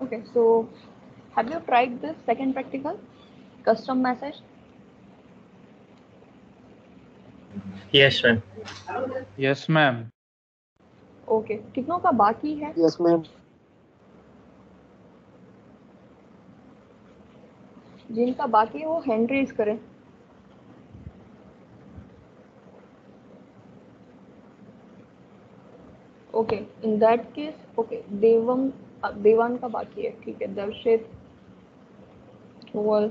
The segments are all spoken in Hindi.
Okay, so have you tried this second practical, custom message? Yes, ma'am. Yes, ma'am. Okay, कितनों का बाकी है? Yes, ma'am. जिनका बाकी है वो हैंड रेज करें. Okay, in that case okay, देवान का बाकी है. ठीक है, दर्शित, ध्रुवल,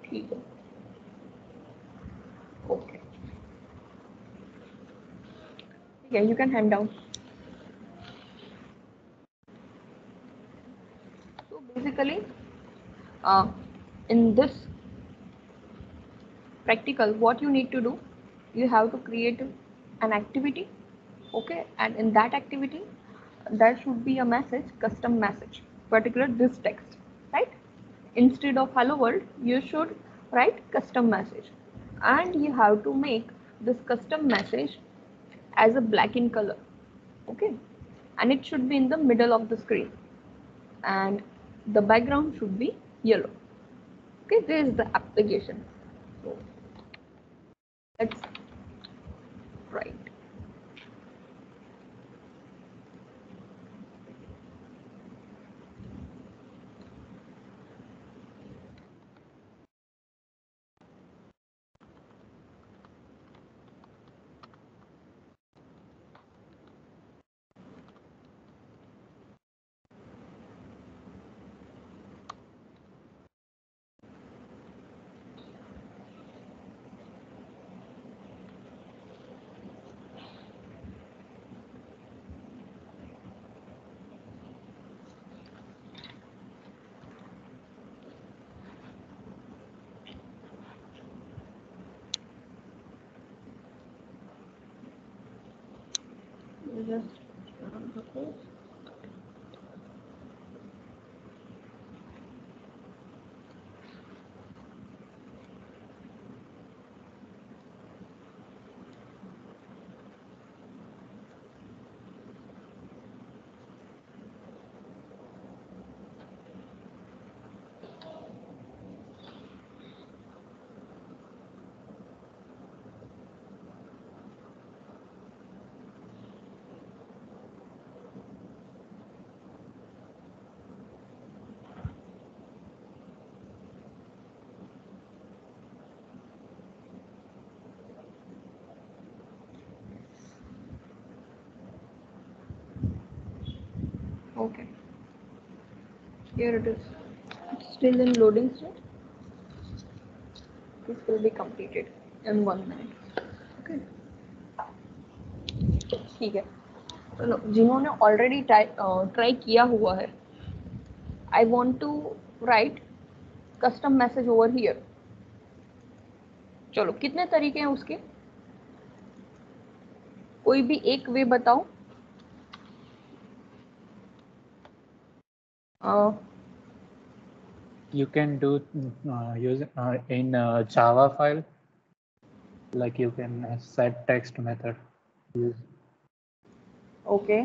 ठीक है. ओके, ठीक है, you can hand down. So basically, in this practical, what you need to do, you have to create an activity. Okay, and in that activity there should be a message, custom message, particular this text, right? Instead of hello world you should write custom message, and you have to make this custom message as a black in color. Okay, and it should be in the middle of the screen, and the background should be yellow. Okay, this is the application. So let's try it. Just okay. Here it is. It's still in loading state. This will be completed in 1 minute. Okay. ठीक है. चलो, जिन्होंने ऑलरेडी ट्राई किया हुआ है, I want to write custom message over here. चलो, कितने तरीके हैं उसके? कोई भी एक वे बताओ. You can do use in Java file, like you can set text method. Use. Okay,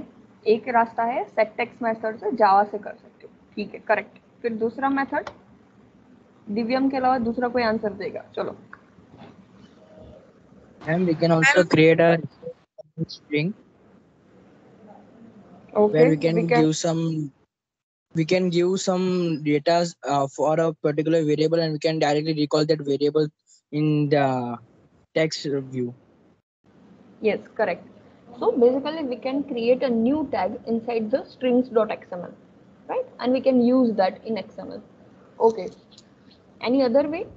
एक रास्ता है सेट टेक्स्ट मेथड से जावा से कर सकते हो. ठीक है, करेक्ट. फिर दूसरा मेथड, दिव्यम के अलावा दूसरा कोई आंसर देगा. चलो. And we can also create a string okay, where we can give some data for a particular variable, and we can directly recall that variable in the text view. yes, correct. So basically we can create a new tag inside the strings.xml, right? And we can use that in XML. Okay, any other way?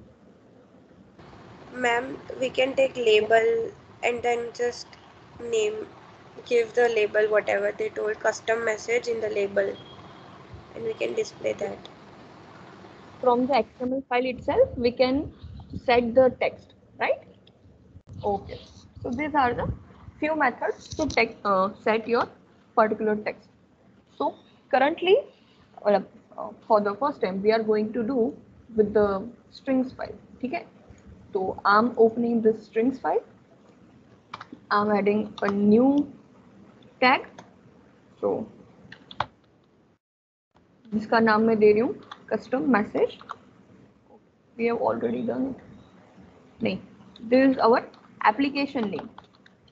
Ma'am, we can take label and then just give the label whatever they told, custom message in the label, and we can display that. From the XML file itself we can set the text, right? Okay, so these are the few methods to set your particular text. So currently, for the first time we are going to do with the strings file. Okay, so I'm opening this strings file. I'm adding a new tag. So जिसका नाम मैं दे रही हूँ custom message. We have already done it. नहीं, this is our application name.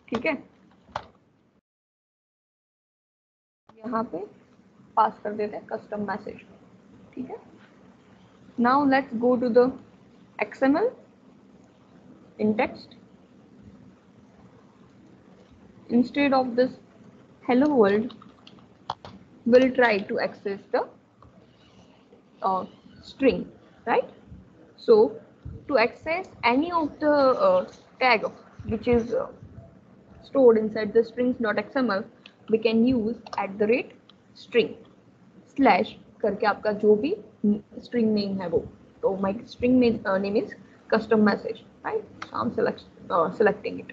ठीक है, यहाँ पे पास कर देते हैं कस्टम मैसेज. ठीक है, now let's go to the XML in text. Instead of this hello world, we'll try to access the string, right? So to access any of the tag which is stored inside the strings.xml, we can use @string slash करके आपका जो भी string name है वो. तो my string name is custom message, right? So I'm selecting it.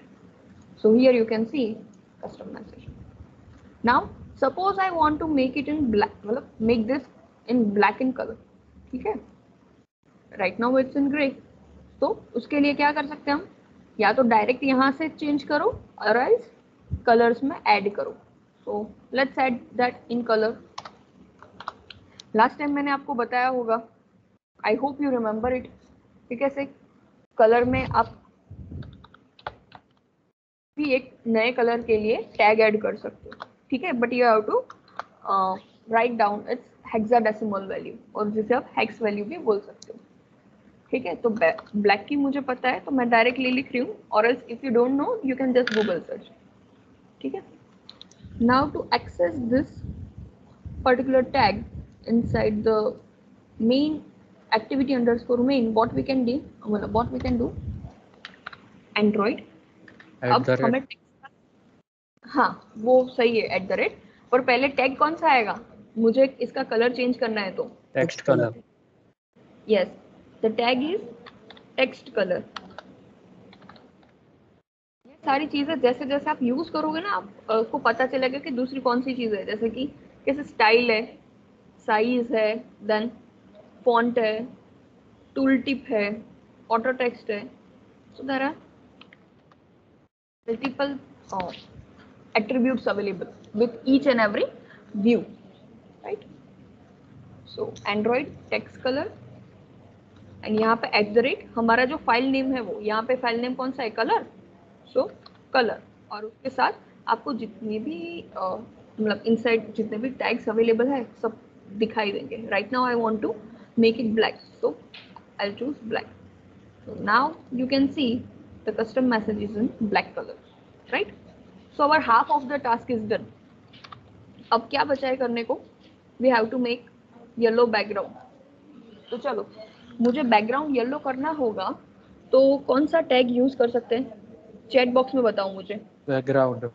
So here you can see custom message. Now suppose I want to make it in black, मतलब make this in black in color. ठीक है, right now it's in gray. तो उसके लिए क्या कर सकते हैं हम, या तो डायरेक्ट यहाँ से चेंज करो और एल्स कलर्स में ऐड करो. So let's add that in colour. Last time मैंने आपको बताया होगा, I hope you remember it, कि कैसे कलर में आप भी एक नए कलर के लिए टैग ऐड कर सकते हो. ठीक है, but you have to write down its hexadecimal value, और जिसे आप हेक्स वैल्यू भी बोल सकते हो. ठीक है, तो ब्लैक की मुझे पता है तो मैं डायरेक्टली लिख रही हूँ, और else if you don't know you can just Google search. ठीक है, now to access this particular tag inside the main activity underscore main, what we can do, Android. अब हमें हाँ वो सही है @ और पहले टैग कौन सा आएगा, मुझे इसका कलर चेंज करना है तो text colour. Yes, the tag is text colour. ये सारी चीजें जैसे जैसे आप यूज करोगे ना, आपको पता चलेगा कि दूसरी कौन सी चीज है, जैसे कि कैसे स्टाइल है, साइज है, देन फॉन्ट है, टूल टिप है, ऑटो टेक्स्ट है. So there are multiple attributes available with each and every view, right? So Android text color, and यहाँ पे @ हमारा जो फाइल नेम है वो, यहाँ पे फाइल नेम कौन सा है, कलर. सो कलर, और उसके साथ आपको जितनी भी मतलब इनसाइड जितने भी टैग्स अवेलेबल है सब दिखाई देंगे. Right now I want to make it black, so I will choose black. So now you can see the custom message is in black color, right? So our half of the task is done. अब क्या बचा है करने को, we have to make yellow background. तो चलो, मुझे बैकग्राउंड येलो करना होगा तो कौन सा टैग यूज कर सकते हैं, चैट बॉक्स में बताओ मुझे. Background.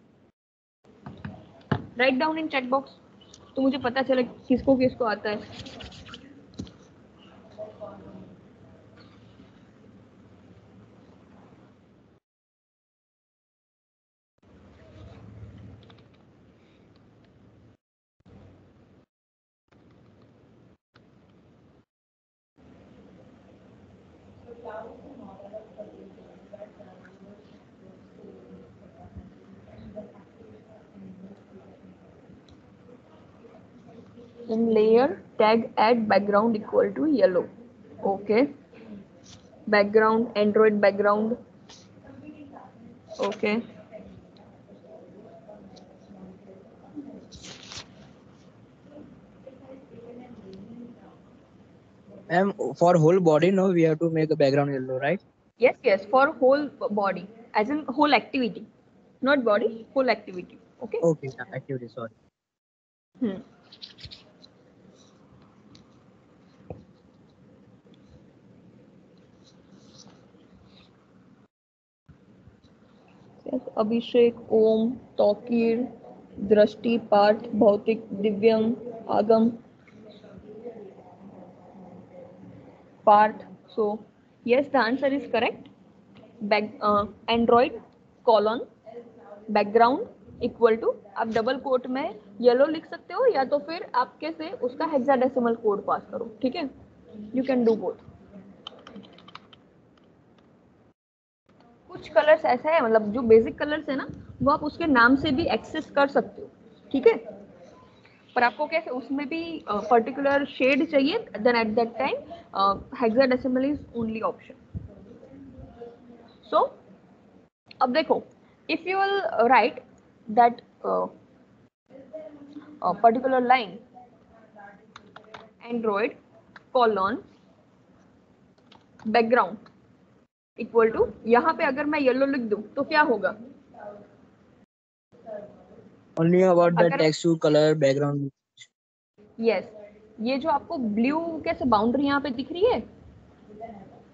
Write down in chat box, तो मुझे पता चले किसको किसको आता है. In layer tag add background equal to yellow. Okay, background, Android background. Okay, For whole body, no, we have to make a background yellow, right? yes, for whole body, as in whole activity, not body, whole activity. Okay. Okay, activity, sorry. Yes, अभिषेक, ओम, तौकीर, दृष्टि, Partha, Bhautik, Divyam, Aagam, Parth. So yes, the answer is correct. Android colon background equal to, आप डबल कोट में येलो लिख सकते हो, या तो फिर आप कैसे उसका हेक्साडेसिमल कोड पास करो. ठीक है, यू कैन डू बोथ. कुछ कलर्स ऐसे है, मतलब जो बेसिक कलर्स है ना, वो आप उसके नाम से भी एक्सेस कर सकते हो. ठीक है, पर आपको कैसे उसमें भी पर्टिकुलर शेड चाहिए, then at that time hexadecimal is only option. So अब देखो, if you will write that particular line Android colon background equal to, यहाँ पे अगर मैं येलो लिख दूं तो क्या होगा? Only about the अगर text to color background. Yes, ये जो आपको ब्लू कैसे बाउंड्री यहाँ पे दिख रही है,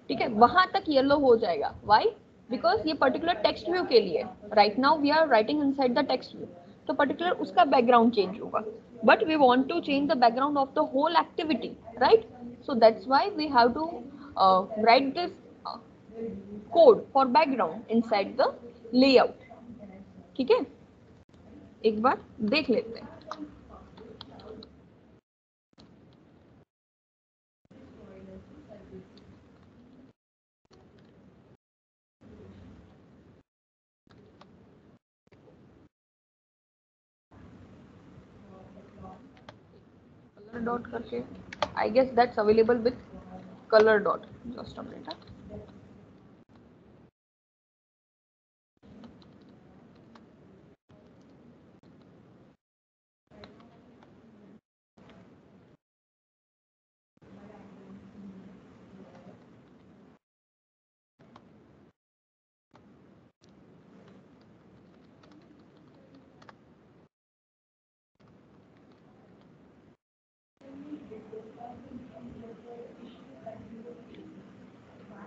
ठीक है, वहां तक येलो हो जाएगा. व्हाई? बिकॉज ये पर्टिकुलर टेक्स्ट व्यू के लिए, right now we are writing inside the text view, तो पर्टिकुलर उसका बैकग्राउंड चेंज होगा. But we want to change the background of the whole activity, right? So that's why we have to write this code for background inside the layout. ठीक है, एक बार देख लेते हैं. color dot करके, I guess that's available with color dot. Just a minute.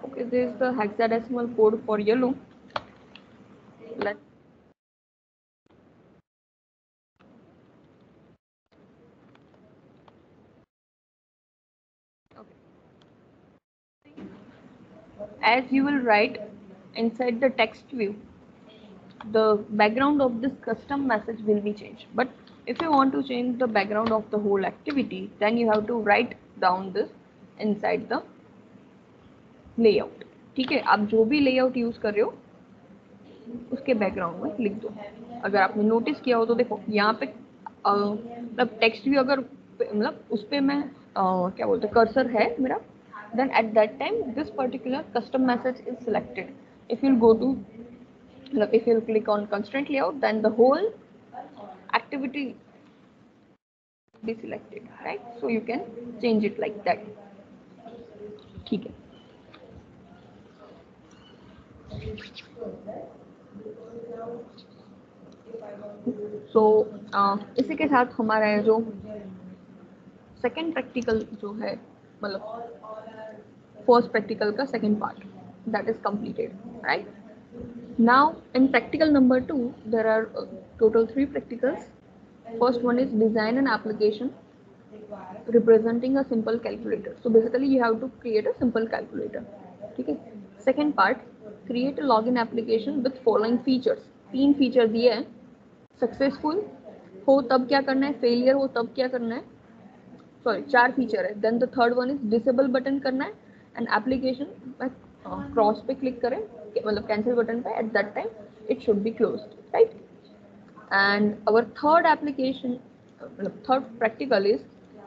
Okay, this is the hexadecimal code for yellow. Let's as you will write inside the text view, the background of this custom message will be changed. But if you want to change the background of the whole activity, then you have to write down this inside the layout. ठीक है, आप जो भी लेआउट यूज कर रहे हो उसके बैकग्राउंड में लिख दो. अगर आपने नोटिस किया हो तो देखो यहाँ पे मतलब टेक्स्ट भी अगर मतलब उस पे मैं क्या बोलते कर्सर है मेरा, then at that time this particular custom message is selected. If you'll go to, if you'll click on constraint layout, then the whole activity be selected, right? So you can change it like that. ठीक है. So इसी के साथ हमारा जो सेकेंड प्रैक्टिकल जो है, मतलब फर्स्ट प्रैक्टिकल का second part, that is completed, right? Now in practical number 2 there are total 3 practicals. First one is design an application representing a simple calculator. So basically you have to create a simple calculator. ठीक है. Second part, create a login application with following features. 3 feature दिए हैं. सक्सेसफुल हो तब क्या करना है, फेलियर हो तब क्या करना है, सॉरी 4 फीचर है. Then the third one is disable button करना है, एंड एप्लीकेशन क्रॉस पे क्लिक करें, मतलब कैंसिल बटन पे, at that time it should be closed, right? And our third application, मतलब third practical is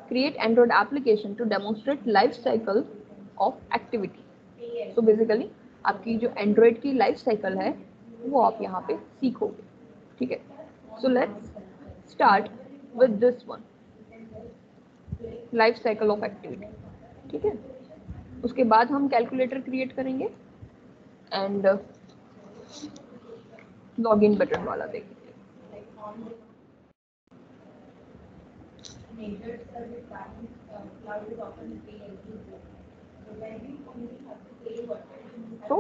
create Android application to demonstrate life cycle of activity. So basically आपकी जो एंड्रॉइड की लाइफ साइकिल है वो आप यहाँ पे सीखोगे. ठीक है. So let's start with this one, life cycle of activity. ठीक है. उसके बाद हम कैलकुलेटर क्रिएट करेंगे एंड लॉगिन बटन वाला देखेंगे. So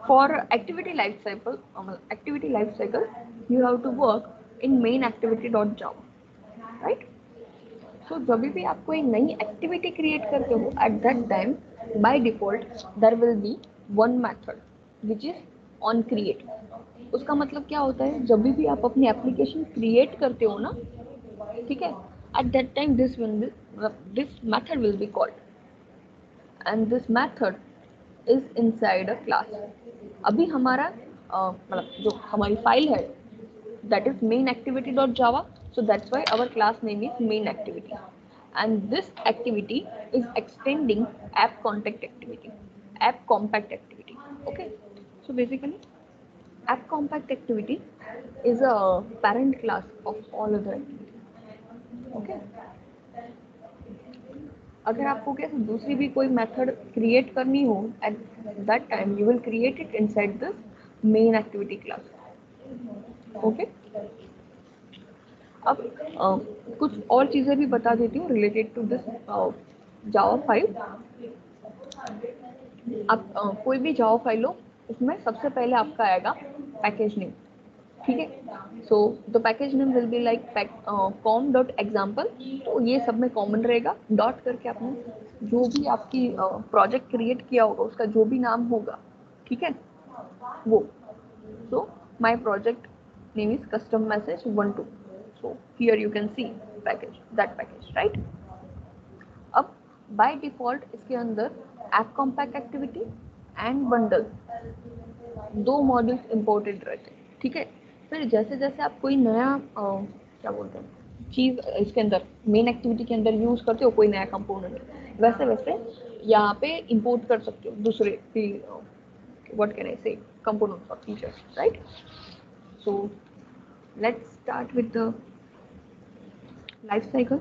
for activity life cycle you have to work in main activity.java, right? So जब भी आप कोई नई एक्टिविटी क्रिएट करते हो, at that time by default there will be one method which is on create. उसका मतलब क्या होता है, जब भी आप अपनी एप्लीकेशन क्रिएट करते हो ना, ठीक है, at that time this method will be called, and this method is inside a class. अभी हमारा मतलब जो हमारी फाइल है that is main activity.java, So that's why our class name is main activity. And this activity is extending app contact activity, app compact activity. Okay. So basically, app compact activity is a parent class of all other activities. Okay. अगर आपको कैसे दूसरी भी कोई मेथड क्रिएट करनी हो at that time you will create it inside this main activity class. Okay. अब कुछ और चीजें भी बता देती हूँ related to this Java file. आप कोई भी जावा फाइल लो, उसमें सबसे पहले आपका आएगा पैकेज नेम. ठीक है. So the package name will be like com.example. तो ये सब में कॉमन रहेगा. डॉट करके आपने जो भी आपकी प्रोजेक्ट क्रिएट किया होगा उसका जो भी नाम होगा, ठीक है, वो. So my project name is custom message 12. So here you can see package, that package, right. अब बाय डिफॉल्ट इसके अंदर app compact activity and bundle दो मॉड्यूल्स इंपोर्टेड रहते हैं. ठीक है. फिर जैसे जैसे आप कोई नया क्या बोलते हैं चीज इसके अंदर मेन एक्टिविटी के अंदर यूज करते हो कोई नया कंपोनेंट, वैसे वैसे यहाँ पे इंपोर्ट कर सकते हो दूसरे भी व्हाट कैन आई से कंपोनेंट्स और features, right. So let's start with the life cycle.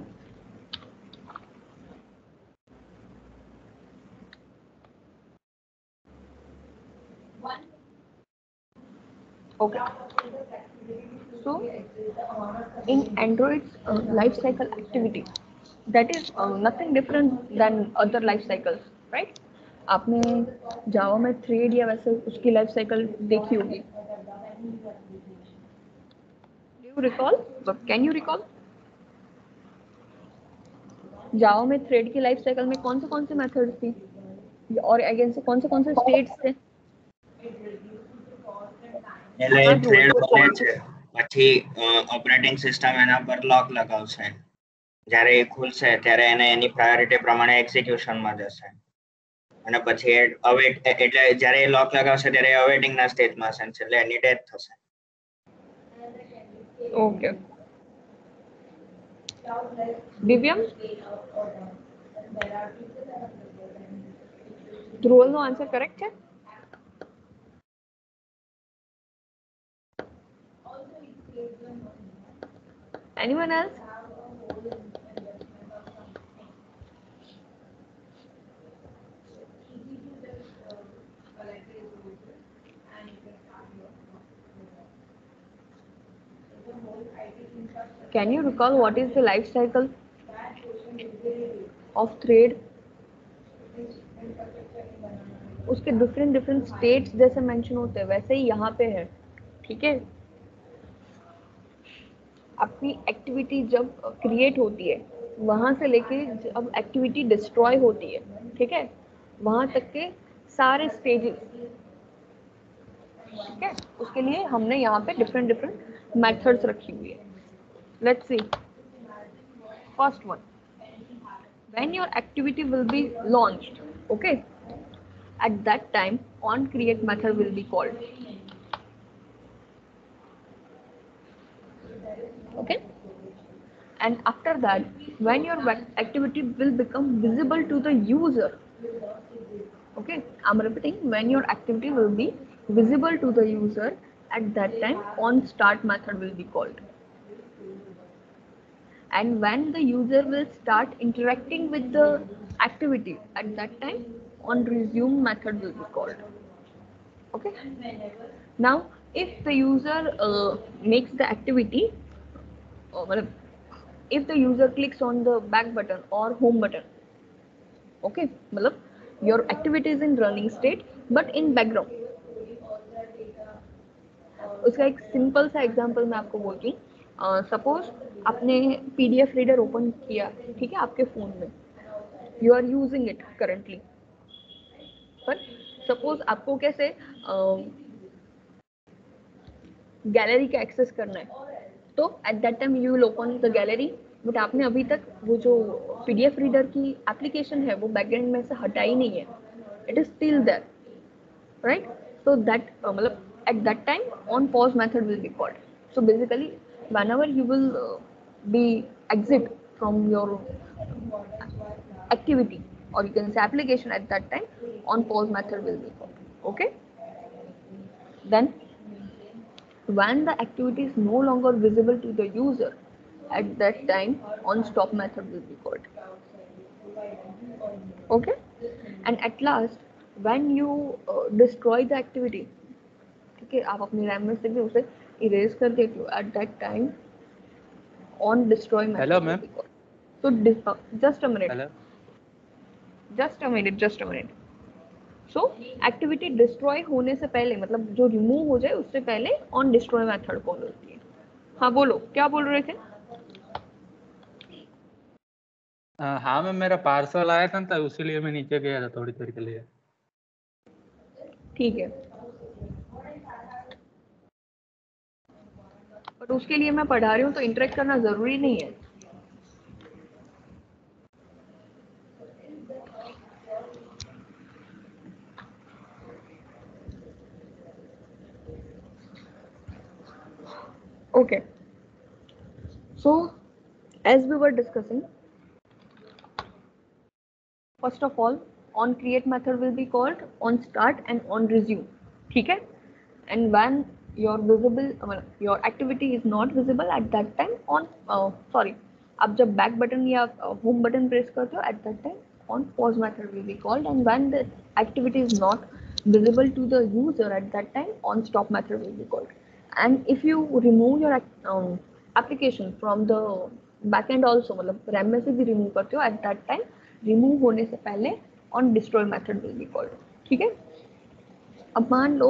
Okay. So in Android's life cycle activity, that is nothing different than other life cycles, right? आपने जावा में थ्रेड या वैसे उसकी लाइफ साइकिल देखी होगी. Do you recall? Can you recall? जावा में थ्रेड की लाइफ साइकिल में कौन से मेथड्स थी और अगेन से कौन से स्टेट्स थे? એટલે થ્રેડ બને છે પછી ઓપરેટિંગ સિસ્ટમ એના પર લોક લગાવશે. જ્યારે એ ખુલશે ત્યારે એને એની પ્રાયોરિટી પ્રમાણે એક્ઝિક્યુશનમાં જશે અને પછી અવેટ એટલે જ્યારે એ લોક લગાવશે ત્યારે અવેટિંગ ના સ્ટેજમાં હશે એટલે એની ડેથ થશે. ઓકે. દિવ્યમ, ધ્રુવલનો આન્સર કરેક્ટ છે? Anyone else? Can you recall what is the life cycle of thread? उसके डिफरेंट स्टेट्स जैसे मेंशन होते हैं वैसे ही यहाँ पे है. ठीक है. अपनी एक्टिविटी जब क्रिएट होती है वहां से लेके जब एक्टिविटी डिस्ट्रॉय होती है, ठीक है, वहां तक के सारे स्टेजेस. ठीक है. उसके लिए हमने यहाँ पे डिफरेंट मेथड्स रखी हुई है. Let's see. First one, when your activity will be launched, okay, at that time on create method will be called. Okay. And after that, when your activity will become visible to the user, okay, I'm repeating, when your activity will be visible to the user, at that time on start method will be called. And when the user will start interacting with the activity, at that time on resume method will be called. Okay. Now if the user makes the activity, if the user clicks on the back button or home button, okay, मतलब your activity is in running state but in background. उसका एक सिंपल सा एग्जांपल मैं आपको बोलती हूँ. सपोज आपने PDF रीडर ओपन किया, ठीक है, आपके फोन में, you are using it currently. पर सपोज आपको कैसे गैलरी का एक्सेस करना है, तो at that time you will open the gallery, but आपने अभी तक वो जो PDF रीडर की एप्लीकेशन है वो बैकग्राउंड में से हटाई नहीं है. It is still there, right. So that मतलब at that time on pause method will be called. So basically whenever you will be exit from your activity, or you can say application at that time, on pause method will be called. Okay. Then when the activity is no longer visible to the user, at that time on stop method will be called. Okay. And at last when you destroy the activity, ठीक है, आप अपनी रैम में से भी उसे इरेज कर देते हो, at that time on destroy method Hello, will ma'am. be called. So just a minute. Hello. just a minute. So activity destroy होने से पहले, मतलब जो रिमूव हो जाए उससे पहले ऑन डिस्ट्रॉय मेथड कॉल होती है. हाँ बोलो, क्या बोल रहे थे? हाँ मैम, मेरा पार्सल आया था ना, उसीलिए मैं नीचे गया था थोड़ी देर के लिए. ठीक है, बट उसके लिए मैं पढ़ा रही हूँ तो इंटरेक्ट करना जरूरी नहीं है. Okay, so as we were discussing, first of all on create method will be called on start and on resume. ठीक है. And when your your activity is not visible at that time on sorry, आप जब back button या home button press करते हो at that time on pause method will be called. And when the activity is not visible to the user at that time on stop method will be called. And if you remove your application from the backend also, मतलब RAM में से भी remove करते हो, at that time remove होने से पहले on destroy method will be called. ठीक है. अब मान लो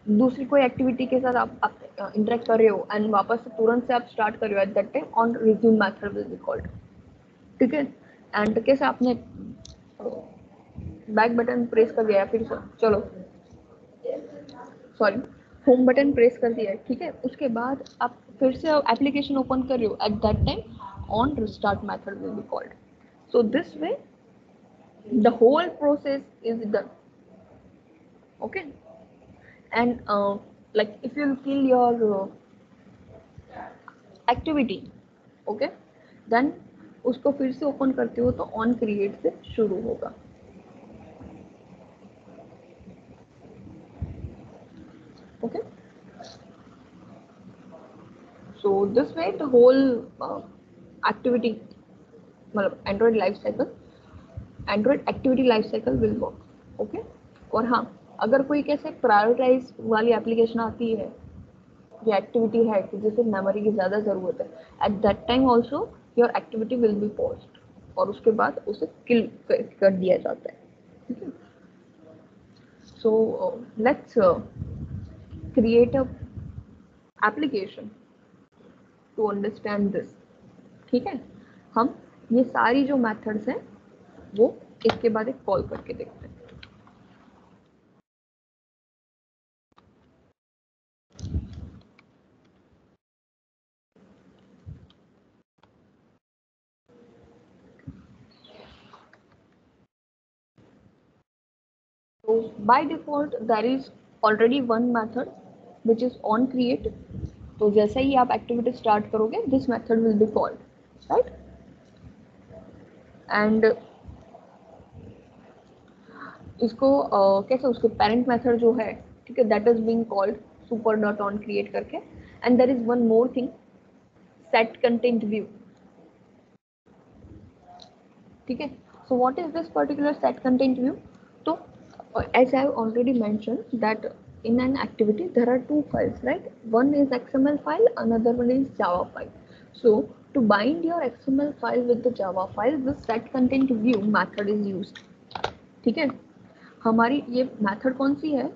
दूसरी कोई एक्टिविटी के साथ आप इंटरेक्ट कर रहे हो एंड वापस से तुरंत से आप स्टार्ट कर रहे हो, at that time on resume method will be called. ठीक है. एंड कैसे आपने बैक बटन प्रेस कर दिया, फिर चलो सॉरी होम बटन प्रेस कर दिया है, ठीक है, उसके बाद आप फिर से एप्लीकेशन ओपन कर रहे हो, at that time on restart method will be called. So this way the whole process is done. Okay. And like if you kill your activity, okay, then उसको फिर से ओपन करते हो तो ऑन क्रिएट से शुरू होगा. Okay, so this way the whole activity, मतलब Android life cycle, Android activity life cycle will work. Okay. और हाँ, अगर कोई कैसे प्रायोरिटाइज वाली एप्लीकेशन आती है या एक्टिविटी है कि जिसे मेमोरी की ज़्यादा ज़रूरत है, eight that time also your activity will be paused और उसके बाद उसे किल कर दिया जाता है. ठीक है. So let's create a application to understand this. ठीक है. हम ये सारी जो मेथड्स हैं वो इसके बाद एक कॉल करके देखते हैं. So by default there is already one method which is on create. तो जैसे ही आप एक्टिविटी स्टार्ट करोगे this method will be called, right. And इसको कैसे उसके पेरेंट मेथड जो है, ठीक है, that is being called super dot on create करके. And there is one more thing, set content view. ठीक है. So what is this particular set content view? तो as I have already mentioned that in an activity there are two files, right? One is XML file, another one is Java file. So to bind your XML file with the Java file, this set content view method is used. ठीक है. हमारी ये मेथड कौन सी है,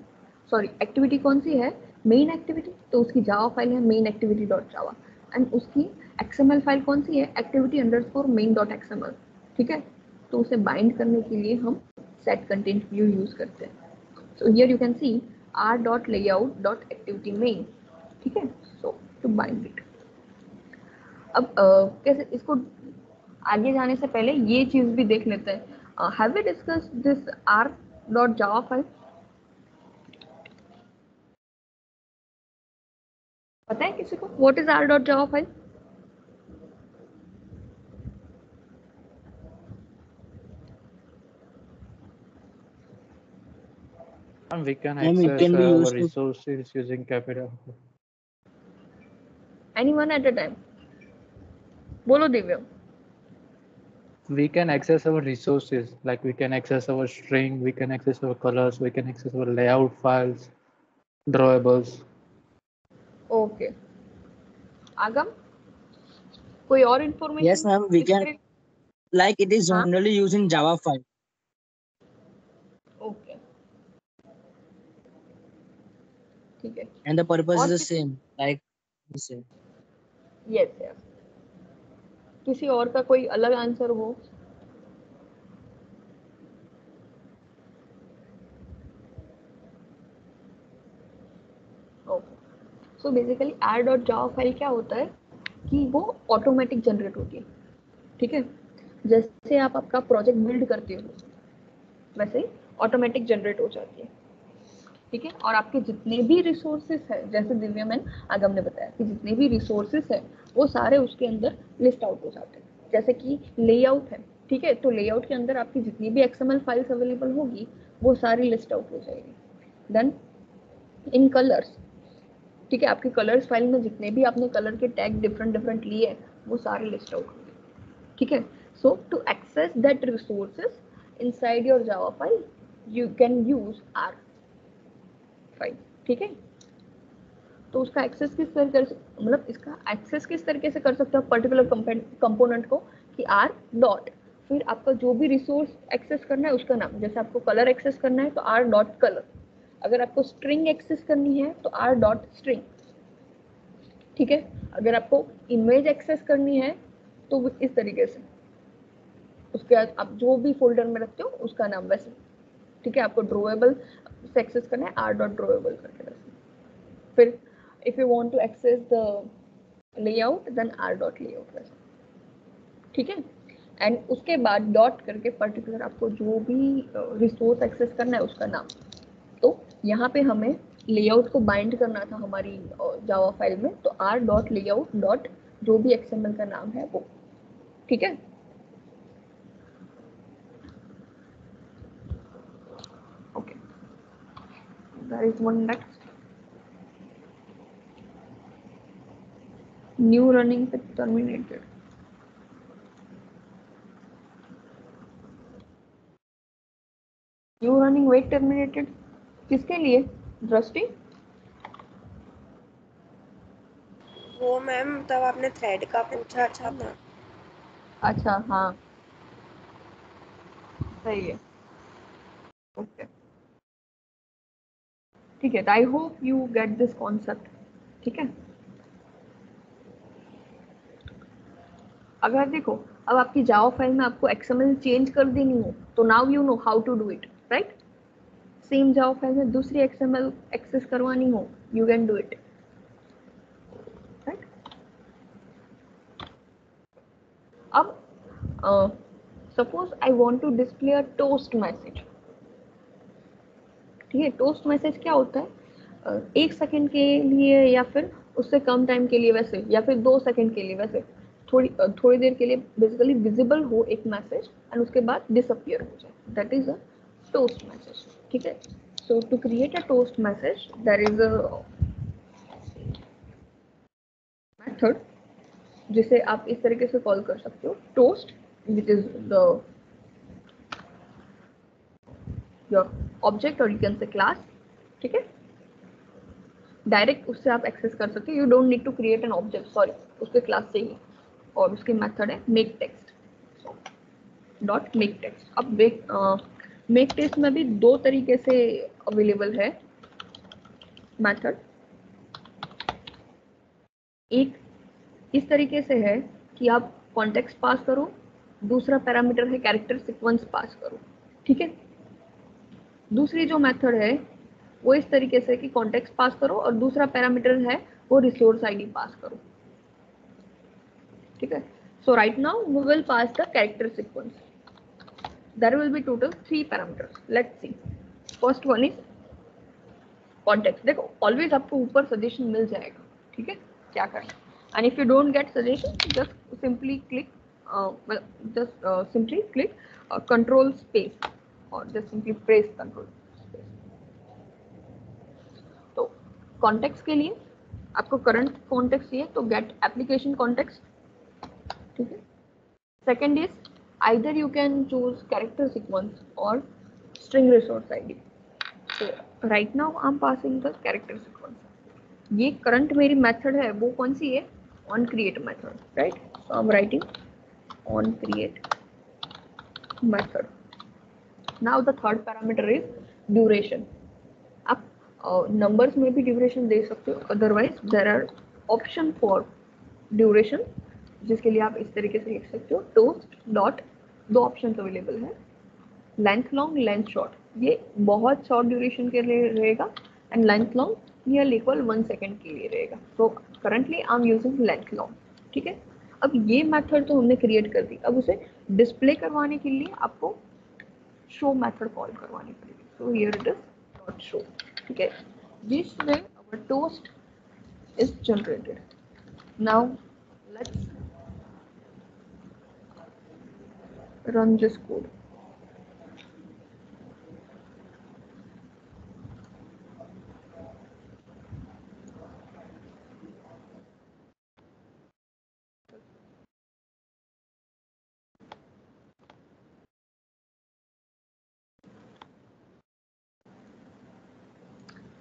सॉरी एक्टिविटी कौन सी है, मेन एक्टिविटी, तो उसकी जावा फाइल है main activity dot Java. And उसकी XML फाइल कौन सी है, activity underscore main dot XML. ठीक है. तो उसे बाइंड करने के लिए हम set content view यूज करते हैं. So here you can see r.layout.activity main. ठीक है. So to bind it. अब कैसे इसको आगे जाने से पहले ये चीज भी देख लेते हैं. Have we discussed this r.java file? पता है किसी को what is r.java file? And we can And it access can be our used to resources using capital. Anyone at a time. Bolo Divya. We can access our resources, like we can access our string, we can access our colors, we can access our layout files, drawables. Okay. Agam, कोई और information? yes ma'am we can like it is हाँ? generally used in Java file. Okay. ठीक है. And the purpose और is the किस- same like we say. Yes, yes. किसी और का कोई अलग आंसर हो? Okay. So basically r.java file क्या होता है कि वो ऑटोमेटिक जनरेट होती है. ठीक है. जैसे आप आपका प्रोजेक्ट बिल्ड करते हो वैसे ही ऑटोमेटिक जनरेट हो जाती है. ठीक है. और आपके जितने भी रिसोर्सेस है, जैसे दिव्या मैन आगम ने बताया कि जितने भी रिसोर्सेस है वो सारे उसके अंदर लिस्ट आउट हो जाते हैं. जैसे कि लेआउट है. ठीक है. तो लेआउट के अंदर आपकी जितनी भी XML फाइल्स अवेलेबल होगी वो सारी लिस्ट आउट हो जाएगी. Then in colours. ठीक है. आपके कलर्स फाइल में जितने भी आपने कलर के टैग डिफरेंट लिए हैं वो सारे लिस्ट आउट होंगे. ठीक है. So to access that resources inside your Java file you can use R file. ठीक है. तो उसका एक्सेस किस तरीके से, मतलब इसका एक्सेस किस तरीके से कर सकते हो पर्टिकुलर कंपोनेंट को कि आर डॉट, फिर आपका जो भी रिसोर्स एक्सेस करना है उसका नाम. जैसे आपको कलर एक्सेस करना है तो आर डॉट कलर. अगर आपको स्ट्रिंग एक्सेस करनी है तो आर डॉट स्ट्रिंग. ठीक है. अगर आपको इमेज एक्सेस करनी है तो इस तरीके से उसके बाद आप जो भी फोल्डर में रखते हो उसका नाम वैसे. ठीक है. आपको ड्रॉवेबल से एक्सेस करना है आर डॉट ड्रॉवेबल करके वैसे. फिर if you want to access the layout then R dot layout वैसे. ठीक है. एंड उसके बाद डॉट करके पर्टिकुलर आपको जो भी रिसोर्स एक्सेस करना है उसका नाम. तो यहाँ पे हमें लेआउट को बाइंड करना था हमारी जावा फाइल में, तो आर डॉट लेआउट डॉट जो भी XML का नाम है वो. ठीक है. Okay. There is one next new running पे terminated. New running wait terminated किसके लिए? दृष्टि. वो मैम तब आपने थ्रेड का पूछा था ना. अच्छा हाँ सही है. ओके. ठीक है. I hope you get this concept. ठीक है. अगर देखो अब आपकी जावा फाइल में आपको XML चेंज कर देनी हो तो now you know how to do it, right. Same Java file में दूसरी XML एक्सेस करवानी हो you can do it, right. अब suppose I want to display a toast message. ठीक है. टोस्ट मैसेज क्या होता है? 1 सेकंड के लिए या फिर उससे कम टाइम के लिए वैसे, या फिर 2 सेकंड के लिए वैसे, थोड़ी देर के लिए बेसिकली विजिबल हो एक मैसेज एंड उसके बाद डिसअपियर हो जाए. That is a toast message. ठीक है. So to create a toast message there is a method जिसे आप इस तरीके से कॉल कर सकते हो, toast which is the your object और यू कैन से क्लास. ठीक है. डायरेक्ट उससे आप एक्सेस कर सकते हो. You don't need to create an object, sorry, उसके क्लास से ही. और उसकी मेथड है make text dot make text. अब मेक टेक्स्ट में भी 2 तरीके से अवेलेबल है मेथड. एक इस तरीके से है कि आप कॉन्टेक्स्ट पास करो, दूसरा पैरामीटर है कैरेक्टर सीक्वेंस पास करो. ठीक है. दूसरी जो मेथड है वो इस तरीके से कि कॉन्टेक्स्ट पास करो और दूसरा पैरामीटर है वो रिसोर्स आईडी पास करो. ठीक है. So right now we will pass the character sequence. There will be total 3 parameters. Let's see. First one is context. देखो ऑलवेज आपको ऊपर सजेशन मिल जाएगा. ठीक है. क्या करना. And if you don't get suggestion, just simply click control space or just simply press control space. तो कॉन्टेक्स्ट के लिए आपको करंट कॉन्टेक्स्ट चाहिए तो गेट एप्लीकेशन कॉन्टेक्स्ट. ठीक है. Second is either you can choose character sequence or string resource id. So right now I'm passing the character sequence. ये करंट मेरी मेथड है वो कौन सी है, on create method, right? So I'm writing on create method. Now the third parameter is duration. आप numbers में भी duration दे सकते हो, otherwise there are option for duration जिसके लिए आप इस तरीके से लिख सकते हो. टोस्ट डॉट, दो ऑप्शन अवेलेबल है, लेंथ लॉन्ग, लेंथ शॉर्ट. ये बहुत शॉर्ट ड्यूरेशन के लिए रहेगा and length long nearly equal 1 second के लिए रहेगा. So currently I am using length long. ठीक है. अब ये मेथड तो हमने क्रिएट कर दी. अब उसे डिस्प्ले करवाने के लिए आपको शो मेथड कॉल करवानी पड़ेगी. So here it is dot show. ठीक है. This way our toast is generated. Now let's run this code.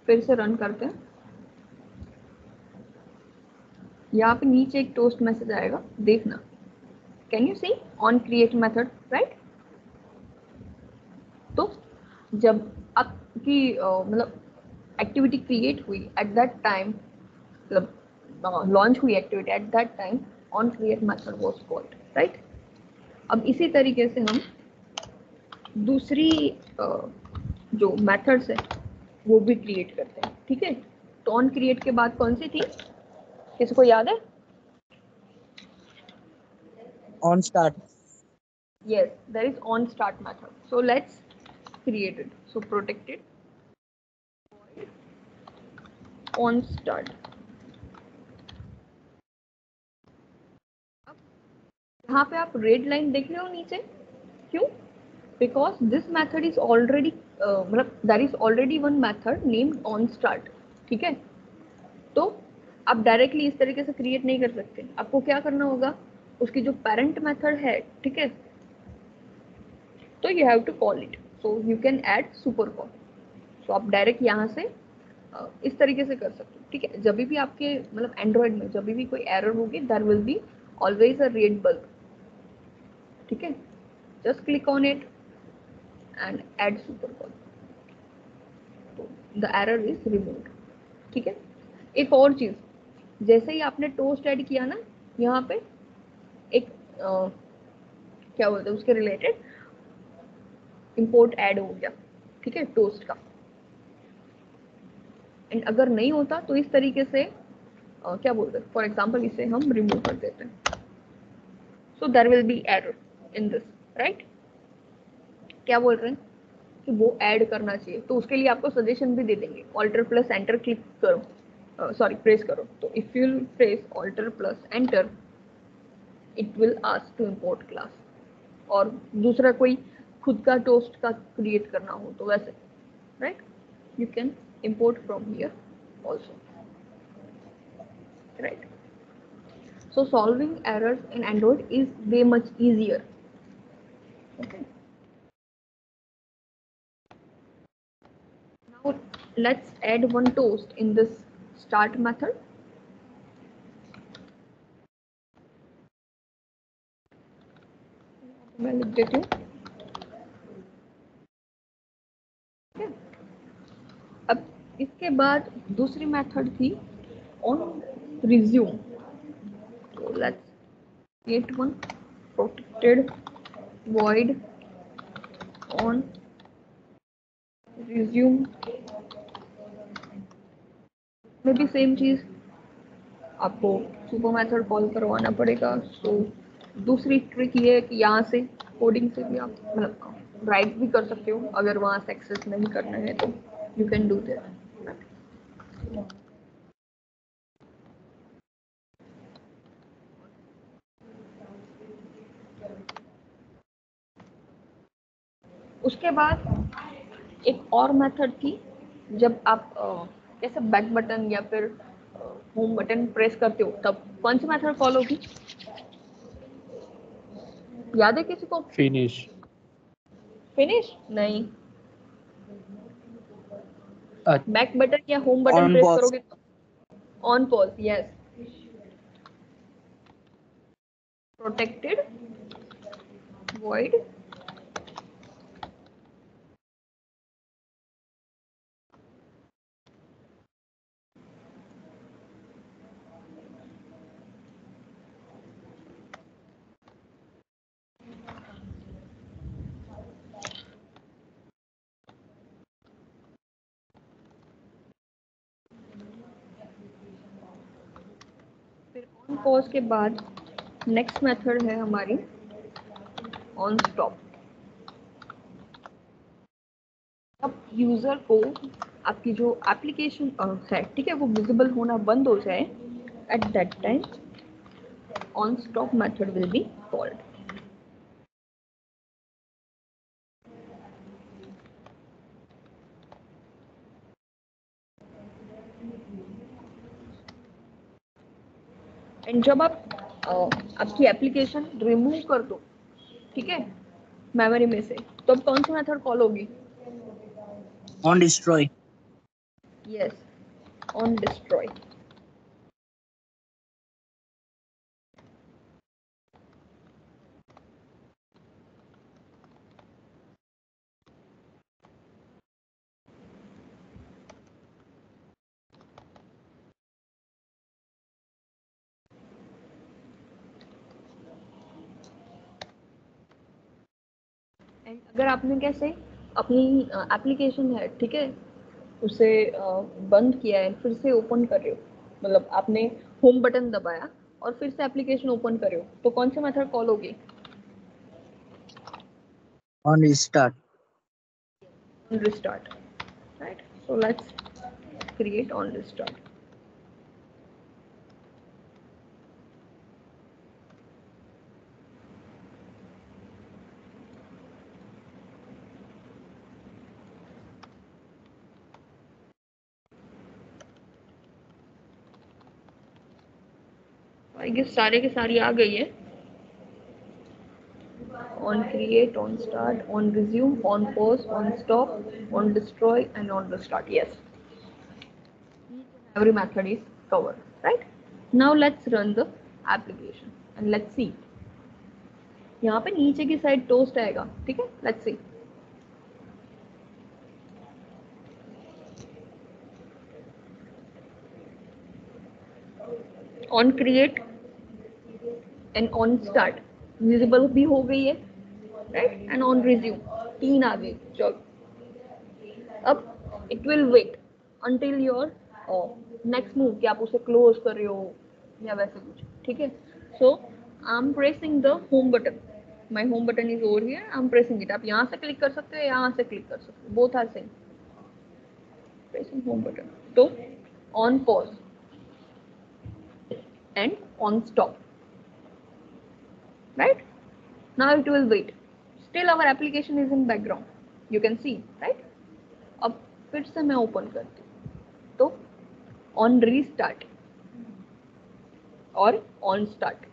फिर से रन करते हैं. यहाँ पे नीचे एक टोस्ट मैसेज आएगा, देखना. Can you see on create method, right? तो जब आपकी मतलब एक्टिविटी क्रिएट हुई एट दैट टाइम, मतलब लॉन्च हुई activity at that time, on create method was called, right? अब इसी तरीके से हम दूसरी जो मेथड्स है वो भी क्रिएट करते हैं. ठीक है. तो ऑन क्रिएट के बाद कौन सी थी, किसी को याद है? On start. Yes, there is on start method. So let's create it. So protected on start. यहाँ पे आप रेड लाइन देख रहे हो नीचे, क्यों? Because this method is already मतलब there is already one method named on start. ठीक है. तो आप डायरेक्टली इस तरीके से क्रिएट नहीं कर सकते. आपको क्या करना होगा, उसकी जो पेरेंट मेथड है, ठीक है, तो you have to call it. So you can add super call. सो आप डायरेक्ट यहाँ से इस तरीके से कर सकते हो. ठीक है. जब भी आपके मतलब एंड्रॉयड में जब भी कोई एरर होगी, there will be always a red bulb. ठीक है. Just click on it and add super call. तो द एरर इज रिमूव्ड. ठीक है. एक और चीज, जैसे ही आपने टोस्ट ऐड किया ना, यहाँ पे एक क्या बोलते हैं उसके रिलेटेड इंपोर्ट ऐड हो गया. ठीक है, टोस्ट का. एंड अगर नहीं होता तो इस तरीके से क्या बोलते हैं, फॉर एग्जांपल इसे हम रिमूव कर देते हैं. So there will be error in this, right? क्या बोल रहे हैं कि वो ऐड करना चाहिए, तो उसके लिए आपको सजेशन भी दे देंगे. ऑल्टर प्लस एंटर क्लिक करो, सॉरी प्रेस करो. तो if you press alter plus enter, it will ask to import class. और दूसरा कोई खुद का टोस्ट का क्रिएट करना हो तो वैसे, right, you can import from here also, right? So solving errors in Android is way much easier. Okay. Now let's add one toast in this start method. मैं लिख देती हूँ. अब इसके बाद दूसरी मेथड थी ऑन रिज्यूम. तो let's create one protected void on resume में भी सेम चीज, आपको सुपर मेथड कॉल करवाना पड़ेगा. सो दूसरी ट्रिक ये है कि यहाँ से कोडिंग से भी आप मतलब राइट भी कर सकते हो. अगर वहाँ से एक्सेस नहीं करना है तो यू कैन डू दैट. उसके बाद एक और मेथड थी, जब आप कैसे बैक बटन या फिर होम बटन प्रेस करते हो तब कौन सी मेथड फॉलो की, याद है किसी को? फिनिश। फिनिश नहीं, अच्छा, बैक बटन या home button On press pause. करोगे, on pause, yes, protected void फिर ऑन पॉज के बाद नेक्स्ट मेथड है हमारी ऑन स्टॉप। अब यूजर को आपकी जो एप्लीकेशन है, ठीक है, वो विजिबल होना बंद हो जाए, eight that time on stop method will be called. And जब आप आपकी एप्लीकेशन रिमूव कर दो, ठीक है, मेमोरी में से, तो अब कौन सी मेथड कॉल होगी? On destroy. Yes, on destroy. And अगर आपने कैसे अपनी एप्लीकेशन है, ठीक है, उसे बंद किया है, फिर से ओपन कर रहे हो, मतलब आपने होम बटन दबाया और फिर से एप्लीकेशन ओपन कर रहे हो, तो कौन सी मेथड कॉल होगी? On restart. On restart, right? So let's create on restart. I guess सारे के सारी आ गई है। On create, on start, on resume, on pause, on stop, on destroy, and on restart. Yes, every method is covered, right? Now let's run the application and let's see. यहाँ पे नीचे की साइड टोस्ट आएगा, ठीक है, let's see. On create and on start visible भी हो गई है, right? And on resume 3 आ गई। चलो अब it will wait until your next move कि आप उसे क्लोज कर रहे हो या वैसे कुछ, ठीक है। So I'm pressing the home button, my home button is over here, I'm pressing it। आप यहाँ से क्लिक कर सकते हो, यहाँ से क्लिक कर सकते हो, both are same। pressing home button, तो on pause and on stop, right? Now it will wait, still our application is in background, you can see, right? अब फिर से मैं ओपन करती हूँ, तो ऑन रीस्टार्ट और ऑन स्टार्ट,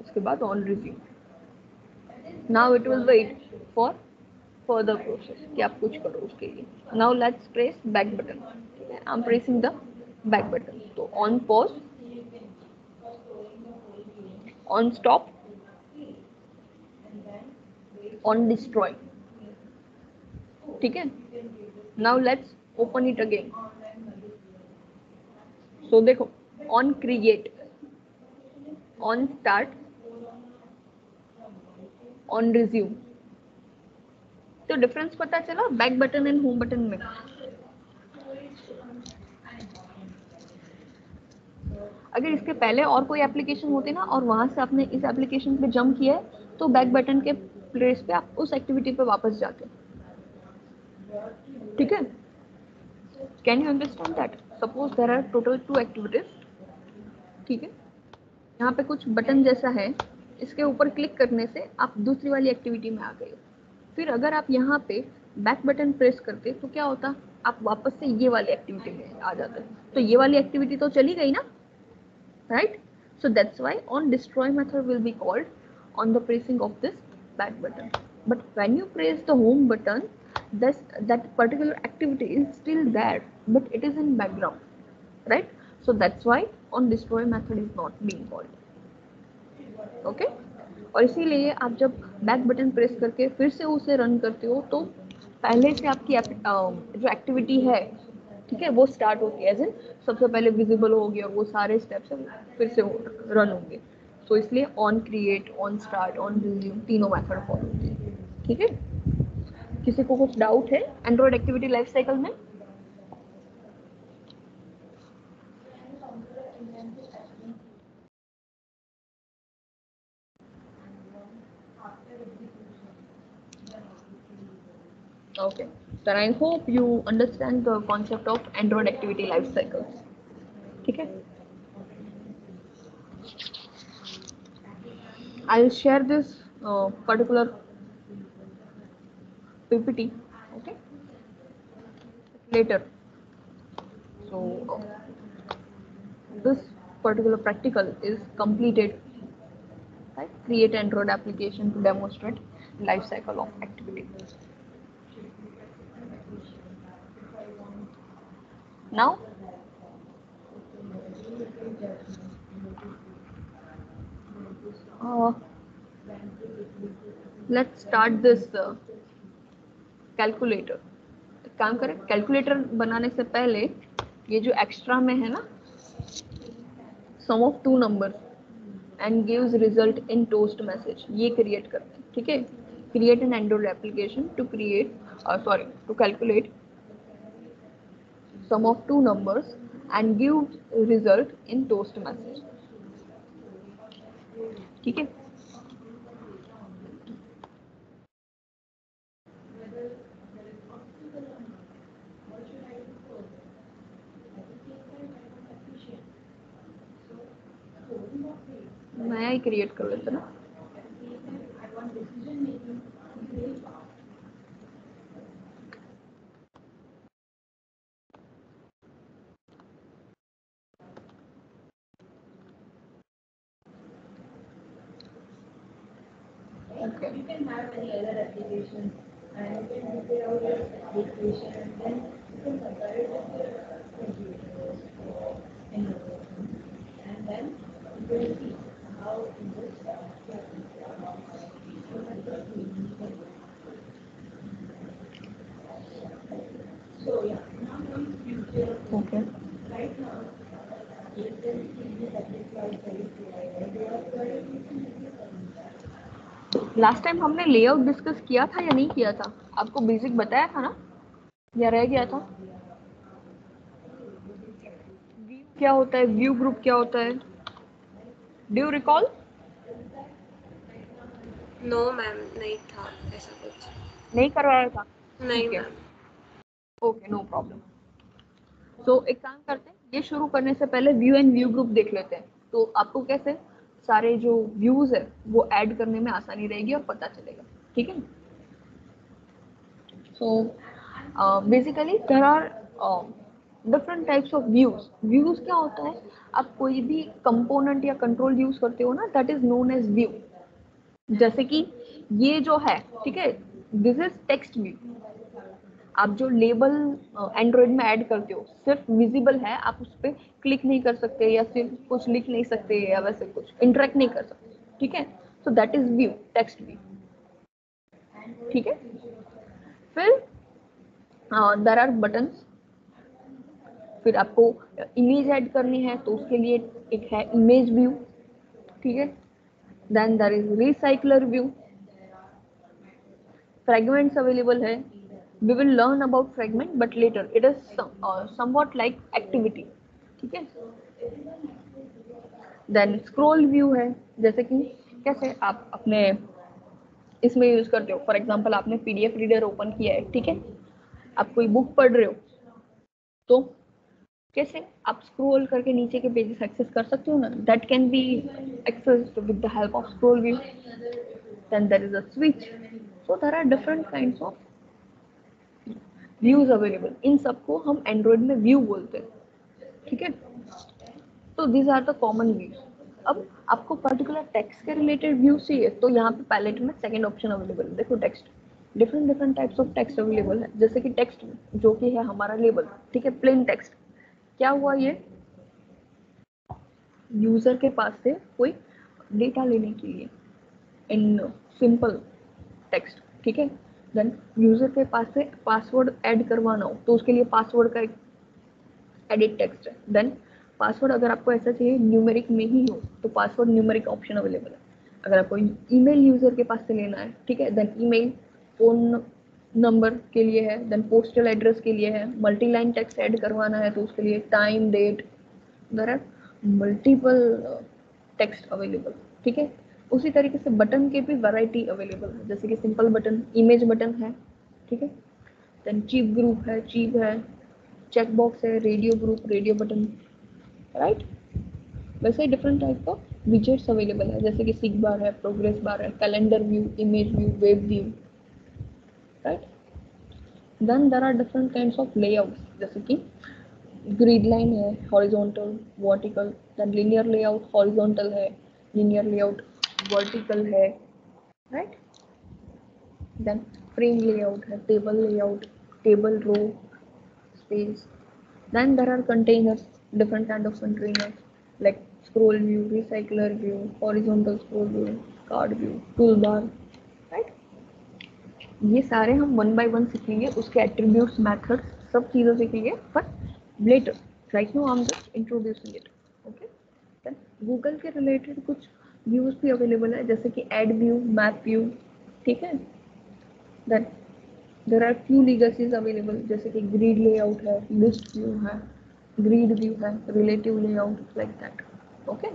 उसके बाद on resume. Now it will wait for further process कि आप कुछ करो उसके लिए। Now let's press back button, ठीक है, I am pressing the back button, तो on pause, on stop, on destroy, ठीक है। Now let's open it again. So देखो, on create, on start, on resume, तो डिफरेंस पता चला back button and home button में। अगर इसके पहले और कोई एप्लीकेशन होती ना और वहां से आपने इस एप्लीकेशन पे जंप किया है, तो बैक बटन के प्लेस पे आप उस एक्टिविटी पे वापस जाते, ठीक है। Can you understand that? Suppose there are total 2 activities, ठीक है, यहाँ पे कुछ बटन जैसा है, इसके ऊपर क्लिक करने से आप दूसरी वाली एक्टिविटी में आ गए हो। फिर अगर आप यहाँ पे बैक बटन प्रेस करते तो क्या होता, आप वापस से ये वाली एक्टिविटी में आ जाते। तो ये वाली एक्टिविटी तो चली गई ना, right? So that's why on destroy method will be called on the pressing of this back button. But when you press the home button, that particular activity is still there, but it is in background, right? So that's why on destroy method is not being called. Okay? और इसीलिए आप जब बैक बटन प्रेस करके फिर से उसे रन करते हो तो पहले से आपकी जो एक्टिविटी है, ठीक है, वो स्टार्ट होती है, एज इन सबसे पहले विजिबल होगी और वो सारे स्टेप्स फिर से रन होंगे। तो इसलिए on create, on start, on resume तीनों मेथड फॉलो होती है। ठीक है, किसी को कुछ डाउट है एंड्रॉइड एक्टिविटी लाइफ साइकिल में? Okay, then I hope you understand the concept of Android activity life cycles. ठीक है, I'll share this particular PPT, okay, later. So this particular practical is completed. Right? Create Android application to demonstrate life cycle of activity. Now, let's start this calculator. काम करें, कैलकुलेटर बनाने से पहले ये जो एक्स्ट्रा में है ना, sum of two number and gives result in toast message, ये क्रिएट करते हैं। ठीक है, create an Android application to to calculate sum of two numbers and give result in toast message. ठीक है, नया ही क्रिएट कर लेते ना। Okay. You can have any other application and you can figure out your application and then you can compare it with your computers or any other thing. And then you will see how in this so yeah, now in future, okay, right now, if there is any application last time हमने लेआउट डिस्कस किया था या नहीं किया था? आपको बेसिक बताया था ना, या रह गया था? व्यू क्या होता है, व्यू ग्रुप क्या होता है, do you recall? No ma'am, नहीं था ऐसा कुछ, नहीं करवाया था? नहीं मैम। Okay, no problem. तो एक काम करते हैं, ये शुरू करने से पहले व्यू एंड व्यू ग्रुप देख लेते हैं, तो आपको कैसे सारे जो व्यूज है वो ऐड करने में आसानी रहेगी और पता चलेगा। ठीक है, so basically there are different types of views. Views क्या होता है, आप कोई भी कंपोनेंट या कंट्रोल यूज करते हो ना, that is known as view. जैसे कि ये जो है, ठीक है, दिस इज टेक्स्ट व्यू। आप जो लेबल एंड्रॉइड में ऐड करते हो सिर्फ विजिबल है, आप उस पर क्लिक नहीं कर सकते या सिर्फ कुछ लिख नहीं सकते या वैसे कुछ इंटरेक्ट नहीं कर सकते। ठीक है, सो that is view, text view. ठीक है, फिर देयर आर बटन्स। फिर आपको इमेज ऐड करनी है तो उसके लिए एक है इमेज व्यू। ठीक है, then there is recycler view. Fragments available है, we will learn about fragment but later, it is somewhat like activity। ठीक है, then scroll view है, जैसे कि कैसे आप अपने इसमें यूज करते हो। फॉर एग्जांपल आपने पीडीएफ रीडर ओपन किया है, ठीक है, आप कोई बुक पढ़ रहे हो तो कैसे आप स्क्रॉल करके नीचे के पेजेस एक्सेस कर सकते हो ना, that can be accessed with the help of scroll view. Then there is a switch. So there are different kinds of views available. इन सबको हम एंड्रॉइड में व्यू बोलते हैं. ठीक है. तो these are the common views. अब आपको पर्टिकुलर टेक्स्ट के रिलेटेड व्यू चाहिए तो यहाँ पे पैलेट में सेकंड ऑप्शन अवेलेबल है. देखो text, different types of text available है. जैसे कि टेक्स्ट जो कि है हमारा लेबल. ठीक है. प्लेन टेक्स्ट क्या हुआ, ये यूजर के पास से कोई डेटा लेने के लिए इन सिंपल टेक्स्ट. ठीक है. देन यूजर के पास से पासवर्ड ऐड करवाना हो तो उसके लिए पासवर्ड का एक एडिट टेक्स्ट है. देन पासवर्ड अगर आपको ऐसा चाहिए न्यूमेरिक में ही हो तो पासवर्ड न्यूमेरिक ऑप्शन अवेलेबल है. अगर आपको ईमेल यूजर के पास से लेना है, ठीक है, देन ईमेल फोन नंबर के लिए है. देन पोस्टल एड्रेस के लिए है. मल्टी लाइन टेक्स्ट ऐड करवाना है तो उसके लिए time date. There are multiple text available. ठीक है. उसी तरीके से बटन के भी वैरायटी अवेलेबल है. जैसे कि सिंपल बटन, इमेज बटन है. ठीक है. देन चीप ग्रुप है, चीप है, चेक बॉक्स है, radio group, radio button. Right. वैसे ही different type of widgets available है. जैसे कि सिग बार है, प्रोग्रेस बार है, calendar view, image view, web view. Right. Then there are different kinds of layouts. जैसे कि ग्रिड लाइन है, horizontal, vertical. Then linear layout horizontal है, लिनियर लेआउट वर्टिकल है. राइट. देन फ्रेम लेआउट है, table layout, table row, space. Then there are containers, different kind of containers like scroll view, recycler view, horizontal scroll view, card view, toolbar. Right. ये सारे हम वन बाय वन सीखेंगे. उसके एट्रीब्यूट्स, मेथड्स, सब चीज़ें सीखेंगे पर later. Right now I'm just introducing it. Okay. Then Google के रिलेटेड कुछ व्यूज भी अवेलेबल है जैसे कि एड व्यू, मैप व्यू. ठीक है. Then there are few legacies available जैसे कि grid layout है, list view है, grid view है, relative layout like that. Okay.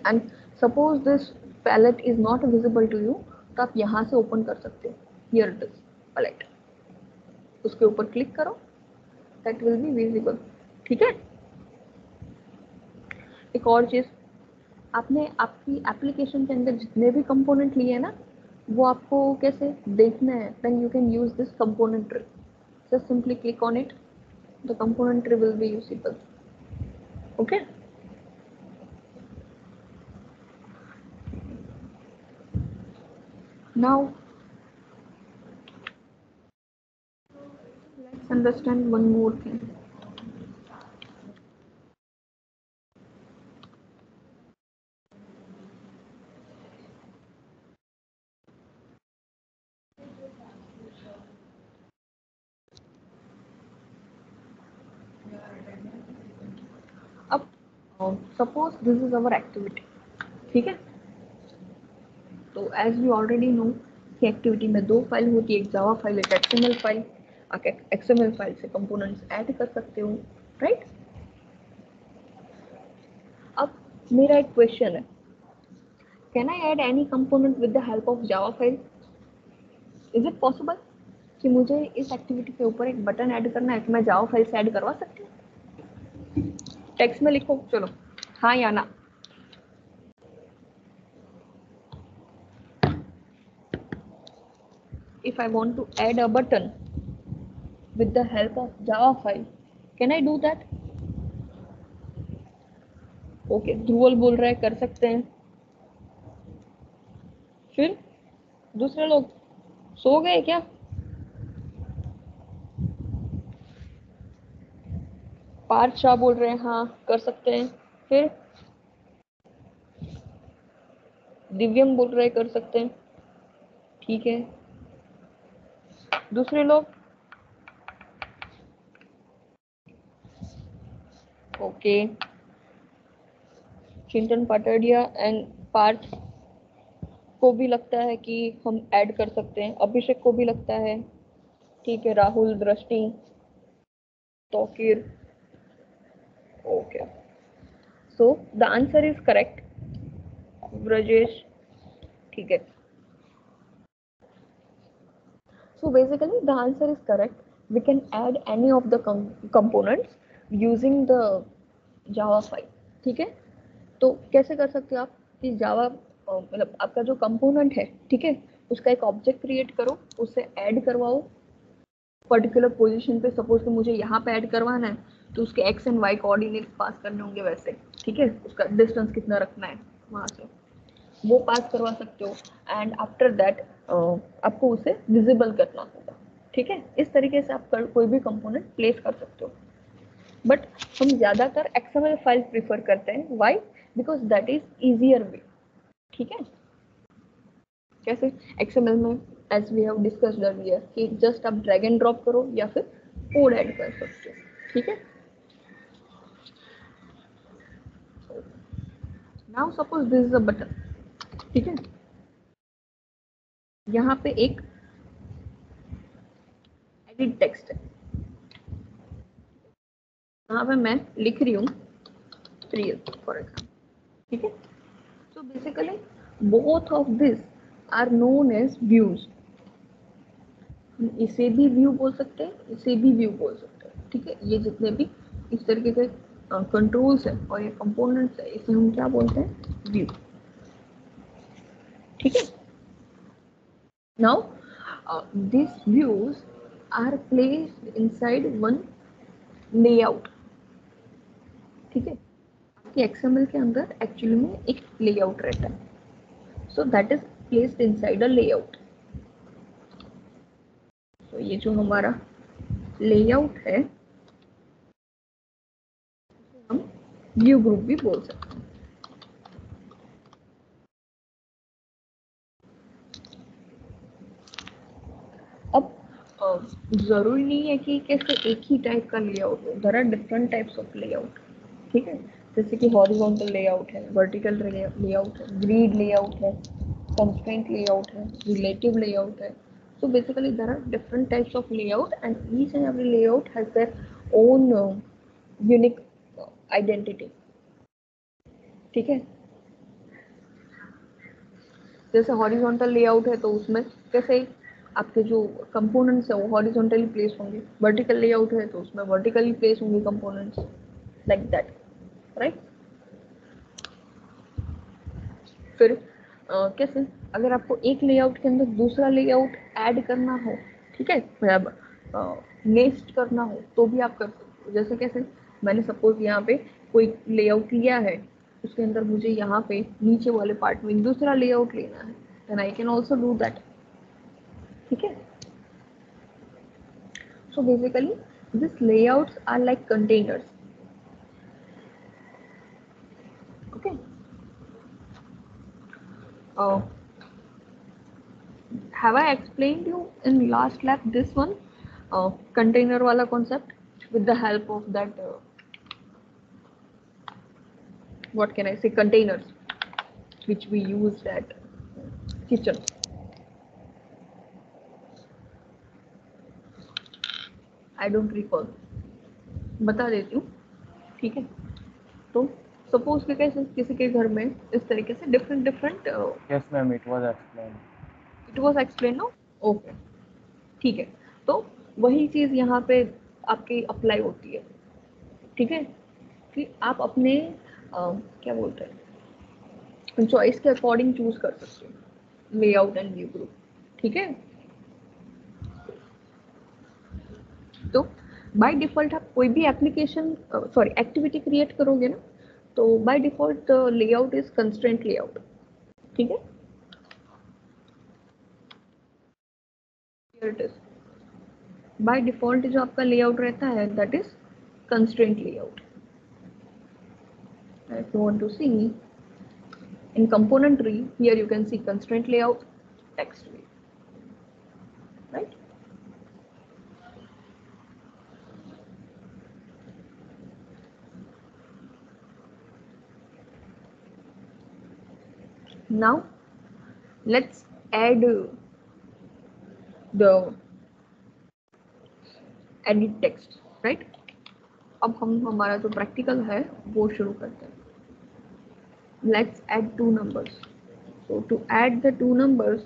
And suppose this palette is not visible to you तो आप यहाँ से ओपन कर सकते हो. Here it is palette. उसके ऊपर क्लिक करो, that will be visible. ठीक है. एक और चीज, आपने आपकी एप्लीकेशन के अंदर जितने भी कंपोनेंट लिए हैं ना वो आपको कैसे देखना है. then you can use this component tree. just simply click on it, the component tree will be usable. Okay. Now let's understand one more thing. अब suppose this is our activity. ठीक है. तो एज वी ऑलरेडी नो कि एक्टिविटी में दो फाइल होती है, एक जावा फाइल, एक एक्सएमएल फाइल. आप एक्सएमएल फाइल से कंपोनेंट्स ऐड कर सकते हो. राइट. अब मेरा एक क्वेश्चन है, can I add any component with the help of Java file? Is it possible कि मुझे इस एक्टिविटी के ऊपर एक बटन ऐड करना है कि मैं जावा फाइल से ऐड करवा सकती हूँ? टेक्स्ट में लिखो. चलो हाँ या ना. If I want to add a button with the help of Java file, can I do that? Okay, Dhruval बोल रहा है कर सकते हैं. फिर दूसरे लोग सो गए क्या? पार्थ शाह बोल रहे हैं हाँ कर सकते हैं. फिर दिव्यम बोल रहे हैं कर सकते हैं. ठीक है. दूसरे लोग? ओके. चिंतन पटाडिया एंड पार्थ को भी लगता है कि हम ऐड कर सकते हैं. अभिषेक को भी लगता है. ठीक है. राहुल, दृष्टि, Tauqeer. Okay. So the answer is correct. Brajesh. ठीक है. So basically the answer is correct. We can add any of the components using the Java file, ठीक है। तो कैसे कर सकते हो आप कि जावा मतलब आपका जो कंपोनेंट है, ठीक है, उसका एक ऑब्जेक्ट क्रिएट करो, उसे ऐड करवाओ पर्टिकुलर पोजीशन पे। सपोज कि मुझे यहाँ पे ऐड करवाना है तो उसके एक्स एंड वाई कोऑर्डिनेट पास करने होंगे वैसे, ठीक है, उसका डिस्टेंस कितना रखना है वहाँ से वो पास करवा सकते हो। एंड आफ्टर दैट आपको उसे विजिबल करना होगा, ठीक है। इस तरीके से आप कोई भी कंपोनेंट प्लेस कर सकते हो। बट हम ज़्यादातर XML फाइल प्रीफर करते हैं, why? Because that is easier way, ठीक है। कैसे? XML में as we have discussed earlier कि जस्ट आप ड्रैग एंड ड्रॉप करो या फिर कोड ऐड कर सकते हो, ठीक है। Now suppose this is a button, ठीक है। यहाँ पे एक एडिट टेक्स्ट है, यहाँ पे मैं लिख रही हूँ प्रिय फॉर एग्जाम्पल, ठीक है। So basically both of this are known as views. इसे भी व्यू बोल सकते हैं, इसे भी व्यू बोल सकते हैं, ठीक है। ये जितने भी इस तरीके के कंट्रोल्स है और ये कंपोनेंट्स है, इसे हम क्या बोलते हैं? व्यू, ठीक है। Now this views are placed inside one layout, ठीक है। आपके XML के अंदर एक्चुअली में एक लेआउट रहता है, सो that is placed inside a layout. तो ये जो हमारा लेआउट है हम व्यू ग्रुप भी बोल सकते हैं। अब जरूरी नहीं है कि कैसे एक ही टाइप का लेआउट हो, there are different types of layout, ठीक है। जैसे कि हॉरिजॉन्टल लेआउट है, वर्टिकल लेआउट है, ग्रिड लेआउट है, कंस्ट्रेंट लेआउट है, रिलेटिव लेआउट है। So basically there are different types of layout and each and every layout has their own unique identity, ठीक है। जैसे हॉरिजॉन्टल लेआउट है तो उसमें कैसे आपके जो कंपोनेंट्स है वो हॉरिजॉन्टली प्लेस होंगे, वर्टिकल लेआउट है तो उसमें वर्टिकली प्लेस होंगे कंपोनेंट्स, लाइक दैट, राइट। फिर कैसे अगर आपको एक लेआउट के अंदर दूसरा लेआउट ऐड करना हो, ठीक है, मतलब नेक्स्ट करना हो तो भी आप कर सकते हो। जैसे कैसे मैंने सपोज यहाँ पे कोई लेआउट लिया है, उसके अंदर मुझे यहाँ पे नीचे वाले पार्ट में दूसरा लेआउट लेना है, then I can also do that, ठीक है। So basically this layouts are like containers, okay. Have I explained you in last lab this one container wala concept with the help of that what can I say, containers which we used at kitchen? I don't recall, बता देती हूँ, ठीक है। तो सपोज कि कैसे किसी के घर में इस तरीके से different different Yes, ma'am, it was explained. It was explain no, okay, ठीक है। तो वही चीज यहाँ पे आपकी अप्लाई होती है, ठीक है। कि आप अपने क्या बोलते हैं चॉइस के अकॉर्डिंग चूज कर सकते हो लेआउट एंड व्यू ग्रुप, ठीक है। तो बाय डिफॉल्ट आप कोई भी एप्लीकेशन सॉरी एक्टिविटी क्रिएट करोगे ना, तो by default layout is constraint layout, ठीक है। Here it is, by default जो आपका लेआउट रहता है that is constraint layout. If you want to see in component tree, here you can see constraint layout, text view, right? Now let's add the edit text, right? अब हम हमारा जो प्रैक्टिकल है वो शुरू करते हैं। Let's add two numbers. So to add the two numbers,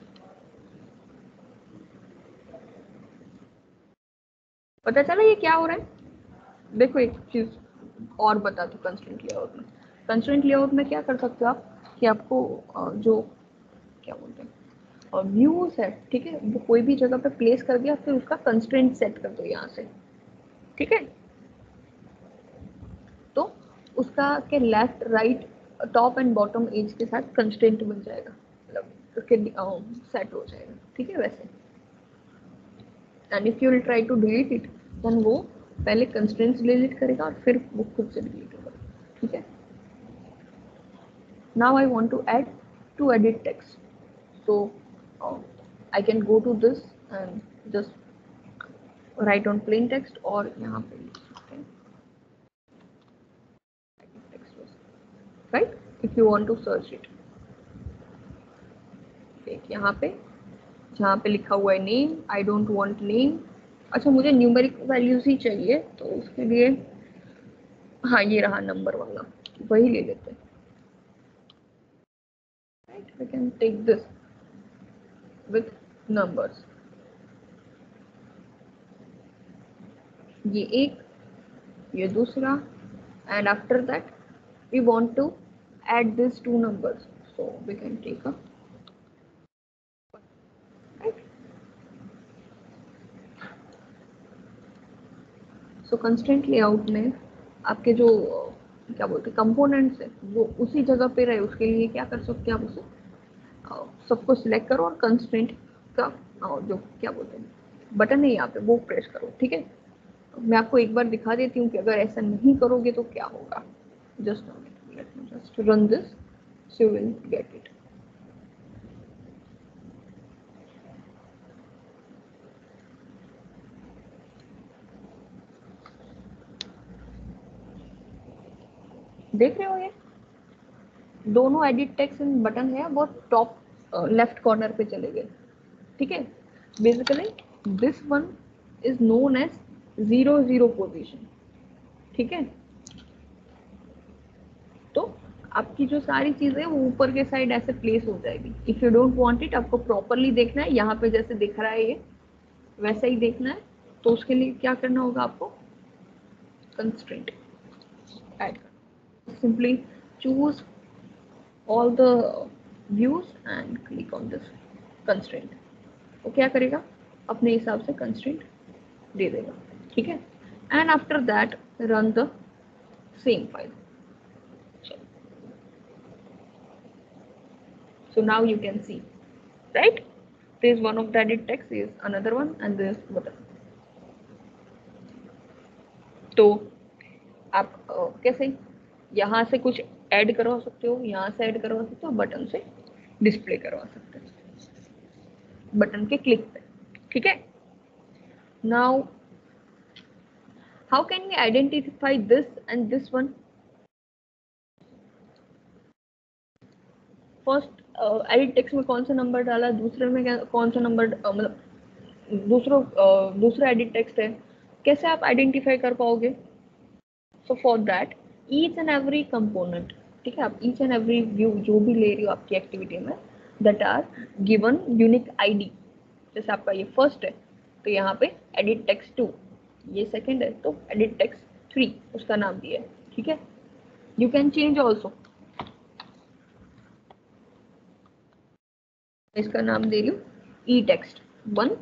पता चला ये क्या हो रहा है? देखो एक चीज और बता दूं, कंस्ट्रेंट लेआउट में क्या कर सकते हो आप कि आपको जो क्या बोलते हैं व्यूज है, ठीक है, वो कोई भी जगह पे प्लेस कर दिया, फिर उसका कंस्ट्रेंट सेट कर दो यहाँ से, ठीक है। तो उसका के left right top and bottom edge के साथ कंस्ट्रेंट बन जाएगा, मतलब उसके सेट हो जाएगा, ठीक है वैसे। And if you will try to delete it, then वो पहले कंस्ट्रेंट्स डिलीट करेगा और फिर वो खुद से डिलीट होगा, ठीक है। Now I want to add two edit text, so I can go to this and just write on plain text, और यहाँ पे लिख सकते हैं right if you want to search it। एक यहाँ पे जहाँ पे लिखा हुआ है name, I don't want name. अच्छा मुझे न्यूमेरिक वैल्यूज ही चाहिए, तो उसके लिए हाँ ये रहा नंबर वाला, वही ले लेते हैं right। We can take this with numbers, ये एक, ये दूसरा, and after that we want to add these two numbers, so we can take a right। so constraint layout में आपके जो क्या बोलते हैं कंपोनेंट्स है वो उसी जगह पे रहे, उसके लिए क्या कर सकते हैं आप उसे सबको सिलेक्ट करो और कंस्ट्रेंट का जो क्या बोलते हैं बटन है यहाँ पे वो प्रेस करो, ठीक है। मैं आपको एक बार दिखा देती हूँ कि अगर ऐसा नहीं करोगे तो क्या होगा। Just let me just run this so you will get it. देख रहे हो ये दोनों एडिट टेक्स्ट बटन है वो टॉप लेफ्ट कॉर्नर पे चले गए, ठीक है। Basically this one is known as 0 position, ठीक है। तो आपकी जो सारी चीजें वो ऊपर के साइड ऐसे प्लेस हो जाएगी। If you don't want it, आपको प्रॉपरली देखना है, यहाँ पे जैसे दिख रहा है ये वैसा ही देखना है, तो उसके लिए क्या करना होगा आपको कंस्ट्रेंट ऐड करना। Simply choose all the views and click on this constraint। वो क्या करेगा अपने हिसाब से constraint दे देगा, ठीक है। and after that run the same file। so now you can see right, this one of the edit text is another one and this button। तो आप कैसे यहाँ से कुछ ऐड करवा सकते हो, यहाँ से ऐड करवा सकते हो, बटन से डिस्प्ले करवा सकते हो बटन के क्लिक पे, ठीक है। Now how can we identify this and this one. First edit text में कौन सा नंबर डाला, दूसरे में कौन सा नंबर मतलब दूसरा एडिट टेक्स्ट है, कैसे आप आइडेंटिफाई कर पाओगे। सो for that each and every component, ठीक है, आप ईच एंड एवरी व्यू जो भी ले रही हो आपकी एक्टिविटी में that are given unique ID. जैसे आपका ये फर्स्ट है तो यहाँ पे एडिट टेक्स्ट 2, ये सेकंड है तो एडिट टेक्स्ट 3 उसका नाम दिया है, ठीक है। यू कैन चेंज ऑल्सो, इसका नाम दे रही हूँ E text 1,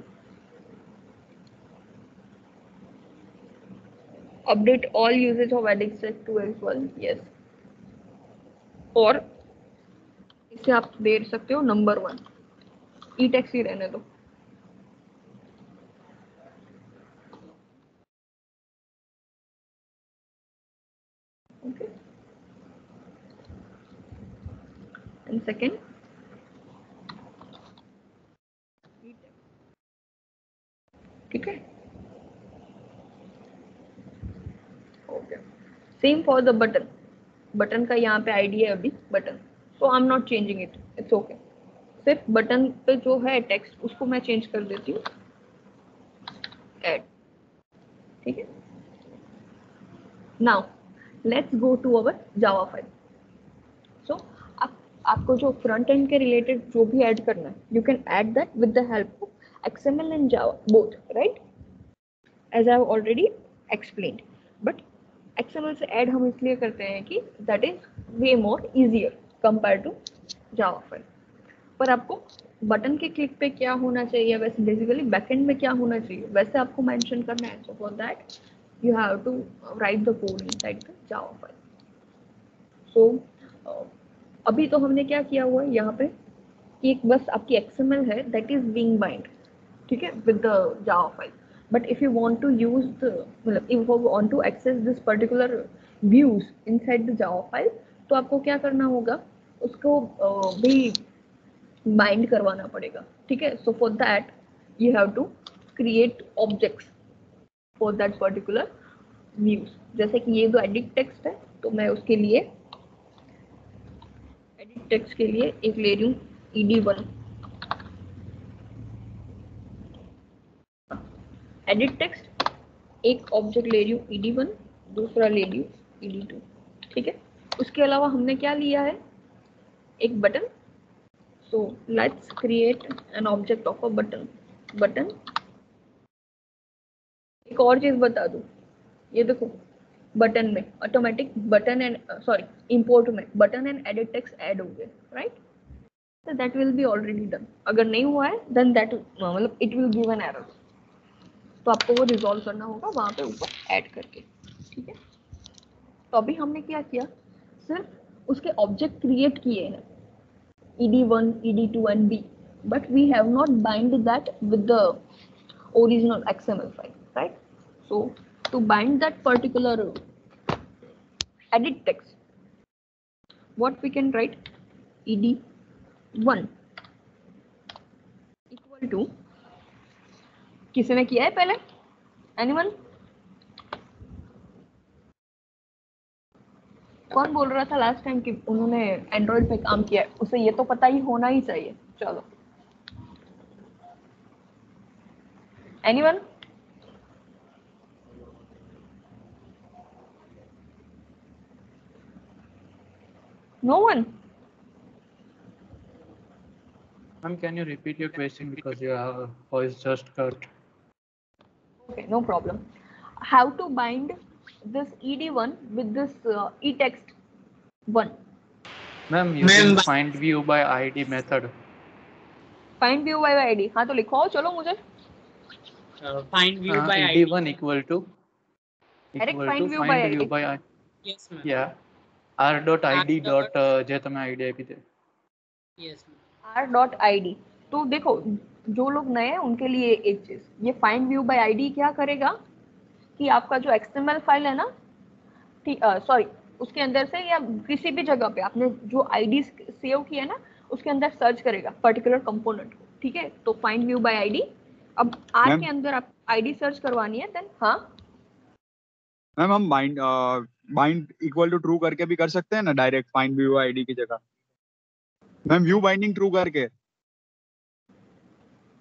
update all usages of edit text 2 as well, yes. और इसे आप दे सकते हो नंबर 1, ई टेक्स्ट ही रहने दो, ओके। एंड सेकेंड ठीक है, okay. Same for the button, button का यहाँ पे आईडी है अभी button, so I am not changing it, it's okay. सिर्फ बटन पे जो है टेक्स्ट उसको मैं चेंज कर देती हूँ ऐड, ठीक है। Now let's go to our Java file. So आपको जो फ्रंट एंड के रिलेटेड जो भी ऐड करना है you can add that with the help of XML and Java both, right, as I have already explained। But XML से ऐड हम इसलिए करते हैं कि that is way more easier compare to Java file. पर आपको बटन के क्लिक पे क्या होना चाहिए, वैसे बेसिकली बैकएंड में क्या होना चाहिए वैसे आपको मेंशन करना है। So for that you have to write the code inside the Java file. So अभी तो हमने क्या किया हुआ है यहाँ पे कि एक बस आपकी XML है दैट इज बीइंग बाइंड, ठीक है, with the Java file. But if you want to use the मतलब if you want to access this particular views inside the Java file, तो आपको क्या करना होगा, उसको भी बाइंड करवाना पड़ेगा, ठीक है। So for that you have to create objects for that particular views. जैसे कि ये जो एडिट टेक्स्ट है, तो मैं उसके लिए एडिट टेक्स्ट के लिए एक ले रही हूँ ed1 एडिट टेक्स्ट, एक ऑब्जेक्ट ले रही हूँ ed1, दूसरा ले रही हूँ ed2, ठीक है। उसके अलावा हमने क्या लिया है, एक button. So let's create an object of a button. Button, एक और चीज बता दूं, ये देखो बटन में automatic button and sorry import में button and edit text add हो गए, राइट। तो that will be already done. अगर नहीं हुआ है देन दैट मतलब it will give an error, तो आपको वो रिजॉल्व करना होगा वहां पे ऊपर ऐड करके, ठीक है। तो अभी हमने क्या किया, सिर्फ उसके ऑब्जेक्ट क्रिएट किए हैं ed1 ed2 and b, but we have not bind that with the original XML file, right? So to bind that particular edit text, what we can write, ed1 equal to, किसी ने किया है पहले, एनीवन? कौन बोल रहा था लास्ट टाइम कि उन्होंने एंड्रॉइड पे काम किया है, उसे ये तो पता ही होना ही चाहिए। चलो, anyone? No one? Ma'am, can you repeat your question because your voice just cut? Okay, no problem. How to bind this ed1 with this etext 1? Ma'am, using find view by ID method. Find view by id, हाँ तो लिखो चलो मुझे। Find view by ID. ed1 equal to Direct find find view by view id. by Yes, ma'am. yeah r.id R. dot જે તમે આઈડી આપી તે. Yes, ma'am. r.id। तो देखो जो लोग नए हैं उनके लिए एक चीज, ये फाइंड व्यू बाय आईडी क्या करेगा कि आपका जो XML फाइल है ना, ठीक, सॉरी, उसके अंदर से या किसी भी जगह पे आपने जो आईडी सेव किया है ना, उसके अंदर सर्च करेगा पर्टिकुलर कंपोनेंट को, ठीक है। तो फाइंड व्यू बाय आईडी, अब आर के अंदर आप आईडी सर्च करवानी है, देन हाँ मैम हम बाइंड इक्वल टू ट्रू करके भी कर सकते हैं ना, डायरेक्ट फाइंड व्यू आईडी की जगह। मैम व्यू बाइंडिंग ट्रू करके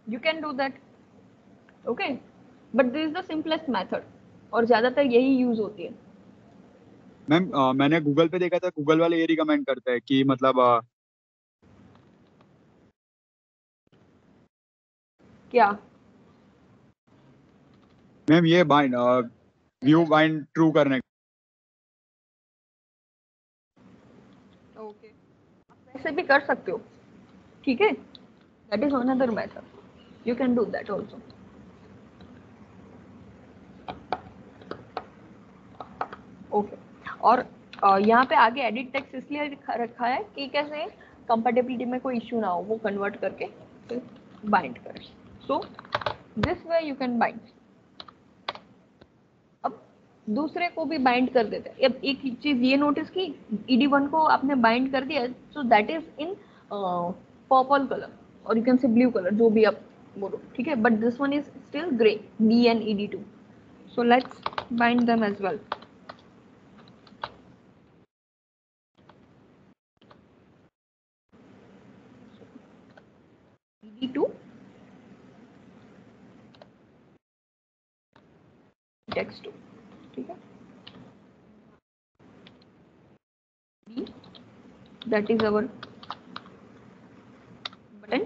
you can do that, okay, but this is the simplest method और ज्यादातर यही यूज होती है। मैम मैंने गूगल पे देखा था, गूगल वाले ये रिकमेंड करते हैं कि मतलब क्या मैम ये बाइंड व्यू बाइंड ट्रू करने। ओके, आप वैसे भी कर सकते हो, ठीक है, that is another method, you can do that also. Okay, और यहाँ पे आगे एडिट टेक्स्ट इसलिए रखा है कि कैसे कंपैटिबिलिटी में कोई इश्यू ना हो, वो कन्वर्ट करके फिर बाइंड करें। सो this way you can bind. अब दूसरे को भी बाइंड कर देते हैं। अब एक चीज ये नोटिस की, ed1 को आपने बाइंड कर दिया, so that is in purple colour और you can say blue colour, जो भी आप बोलो, ठीक है, but this one is still grey, b and ed2, so let's bind them as well। ed2 text2, ठीक है, b that is our button,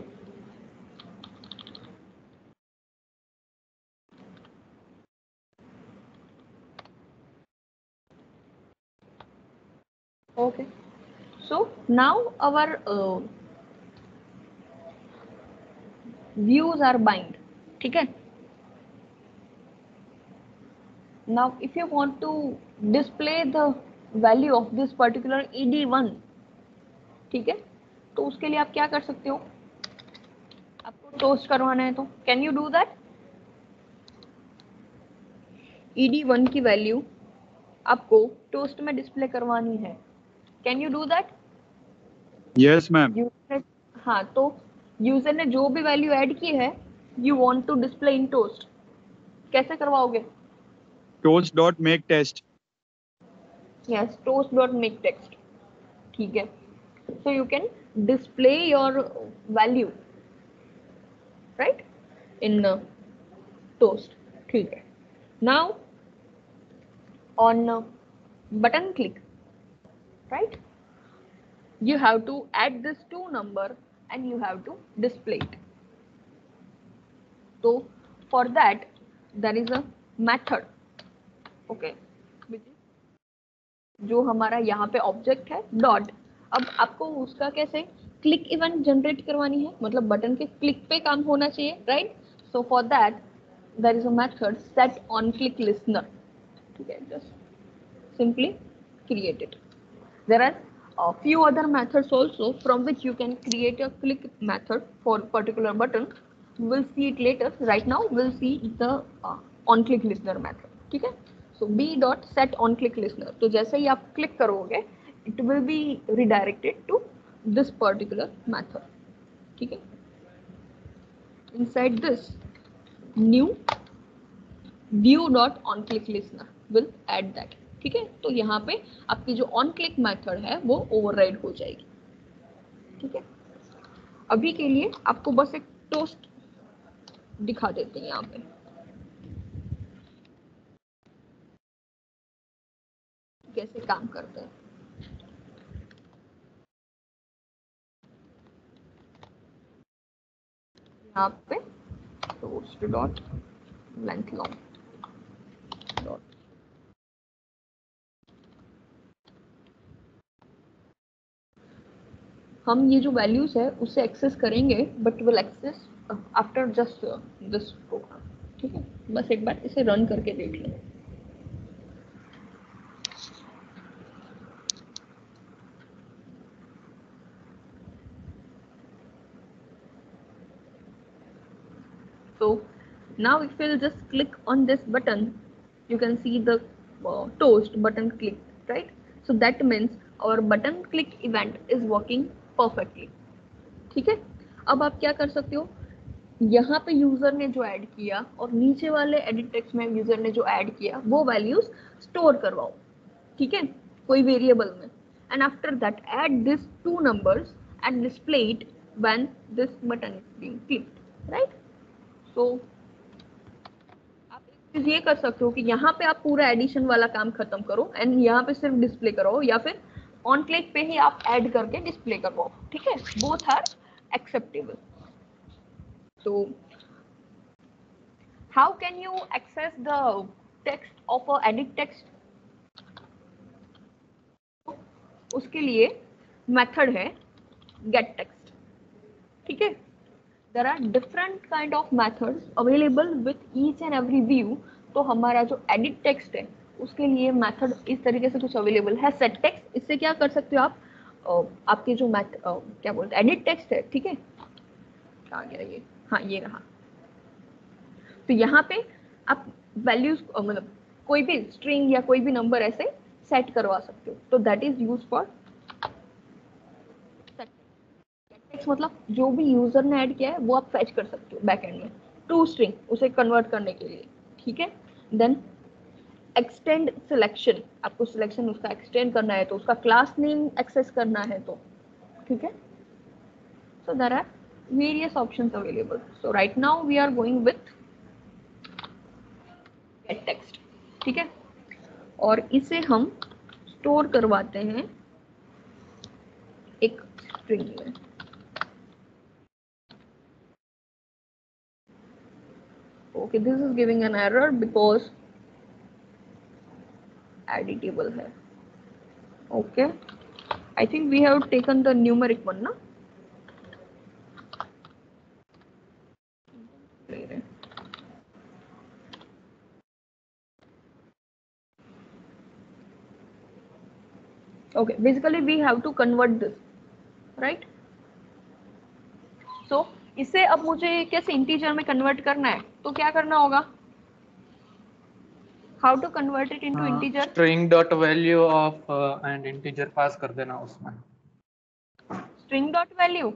So now our views are bind. ठीक है. Now if you want to display the value of this particular ed1, ठीक है, तो उसके लिए आप क्या कर सकते हो, आपको टोस्ट करवाना है तो can you do that. ed1 की वैल्यू आपको टोस्ट में डिस्प्ले करवानी है. Can you do that. Yes ma'am. हाँ, तो यूजर ने जो भी वैल्यू ऐड की है you want to display in toast, कैसे करवाओगे. Toast dot make test. Yes, toast dot make text. ठीक है, so you can display your value right in toast. ठीक है. Now on button click, right, you have to add this two number and you have to display it. So for that there is a method, okay, जो हमारा यहाँ पे ऑब्जेक्ट है डॉट. अब आपको उसका कैसे क्लिक इवेंट जनरेट करवानी है, मतलब बटन के क्लिक पे काम होना चाहिए, right. So for that there is a method set on click listener. ठीक है, just simply create it. There are a few other methods also from which you can create a click method for particular button. We'll see it later. Right now we'll see the on click listener method. ठीक है. So b dot set on click listener. तो जैसे ही आप क्लिक करोगे it will be redirected to this particular method. ठीक है. Inside this new view dot on click listener will add that. ठीक है, तो यहाँ पे आपकी जो ऑन क्लिक मेथड है वो ओवरराइड हो जाएगी. ठीक है, अभी के लिए आपको बस एक टोस्ट दिखा देते हैं यहाँ पे. कैसे काम करते हैं. यहाँ पे toast dot length long dot. हम ये जो वैल्यूज है उससे एक्सेस करेंगे but will access after just this program. ठीक है, बस एक बार इसे रन करके देख लें. So now if we'll just click on this button, you can see the toast button click, right. So that means our button click event is working perfectly. ठीक है. अब आप क्या कर सकते हो, यहाँ पे यूजर ने जो ऐड किया और नीचे वाले एडिट टेक्स्ट में यूजर ने जो ऐड किया वो वैल्यूज स्टोर करवाओ. ठीक है, कोई वेरिएबल में, and after that add this two numbers and display it when this button is being clicked, right. तो आप एक चीज ये कर सकते हो कि यहाँ पे आप पूरा एडिशन वाला काम खत्म करो एंड यहाँ पे सिर्फ डिस्प्ले करो, या फिर ऑन क्लिक पे ही आप ऐड करके डिस्प्ले करवाओ. ठीक है, both are acceptable. So how can you access the text of a edit text? उसके लिए मेथड है get text. ठीक है, there are different kind of methods available with each and every view. तो हमारा जो edit text है उसके लिए मेथड इस तरीके से कुछ अवेलेबल है. set text, इससे क्या कर सकते हो आप, आपके जो क्या बोलते हैं edit text है, ठीक है, कहाँ गया ये, हाँ ये रहा. तो यहाँ पे आप वैल्यूज मतलब कोई भी स्ट्रिंग या कोई भी नंबर ऐसे सेट करवा सकते हो. तो that is use for set text, मतलब जो भी यूजर ने ऐड किया है वो आप फेच कर सकते हो बैक एंड में टू स्ट्रिंग उसे कन्वर्ट करने के लिए. ठीक है. देन एक्सटेंड सिलेक्शन, आपको सिलेक्शन उसका एक्सटेंड करना है तो उसका क्लास नेम एक्सेस करना है तो. ठीक है. So there are various options available. So right now we are going with get text. ठीक है, और इसे हम स्टोर करवाते हैं एक स्ट्रिंग में. Okay, this is giving an error because editable है. Okay, I think we have taken the numeric one, na? Okay, basically we have to convert this, right? So इसे अब मुझे कैसे इंटीजर में कन्वर्ट करना है, तो क्या करना होगा? How to convert it into integer? String dot value of and integer पास कर देना उसमें. String dot value.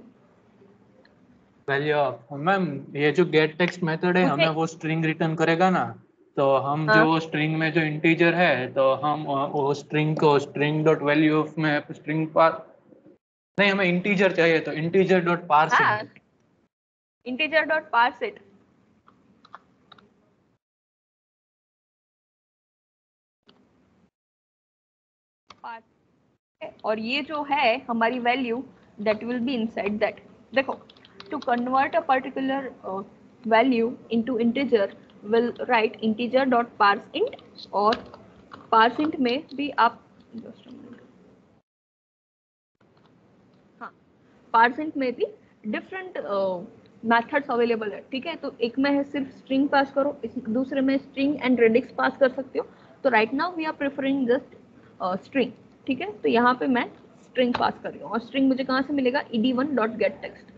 Value of ma'am ये जो get text method है हमें वो string return करेगा ना, तो हम जो string में जो integer है तो हम वो string को string dot value of में string पास नहीं, हमें integer चाहिए तो integer dot parse it. Integer dot parse it. और ये जो है हमारी value that will be inside that. देखो, to convert a particular value into integer will write integer dot parse int, और parse int में भी आप just a minute, हाँ parse int में भी different methods अवेलेबल है, ठीक है? तो एक में है सिर्फ string पास करो, दूसरे में string and radix पास कर सकते हो. तो right now we are preferring just string, ठीक है? तो यहाँ पे मैं string पास कर रही हूँ, और string मुझे कहाँ से मिलेगा? ed1.getText.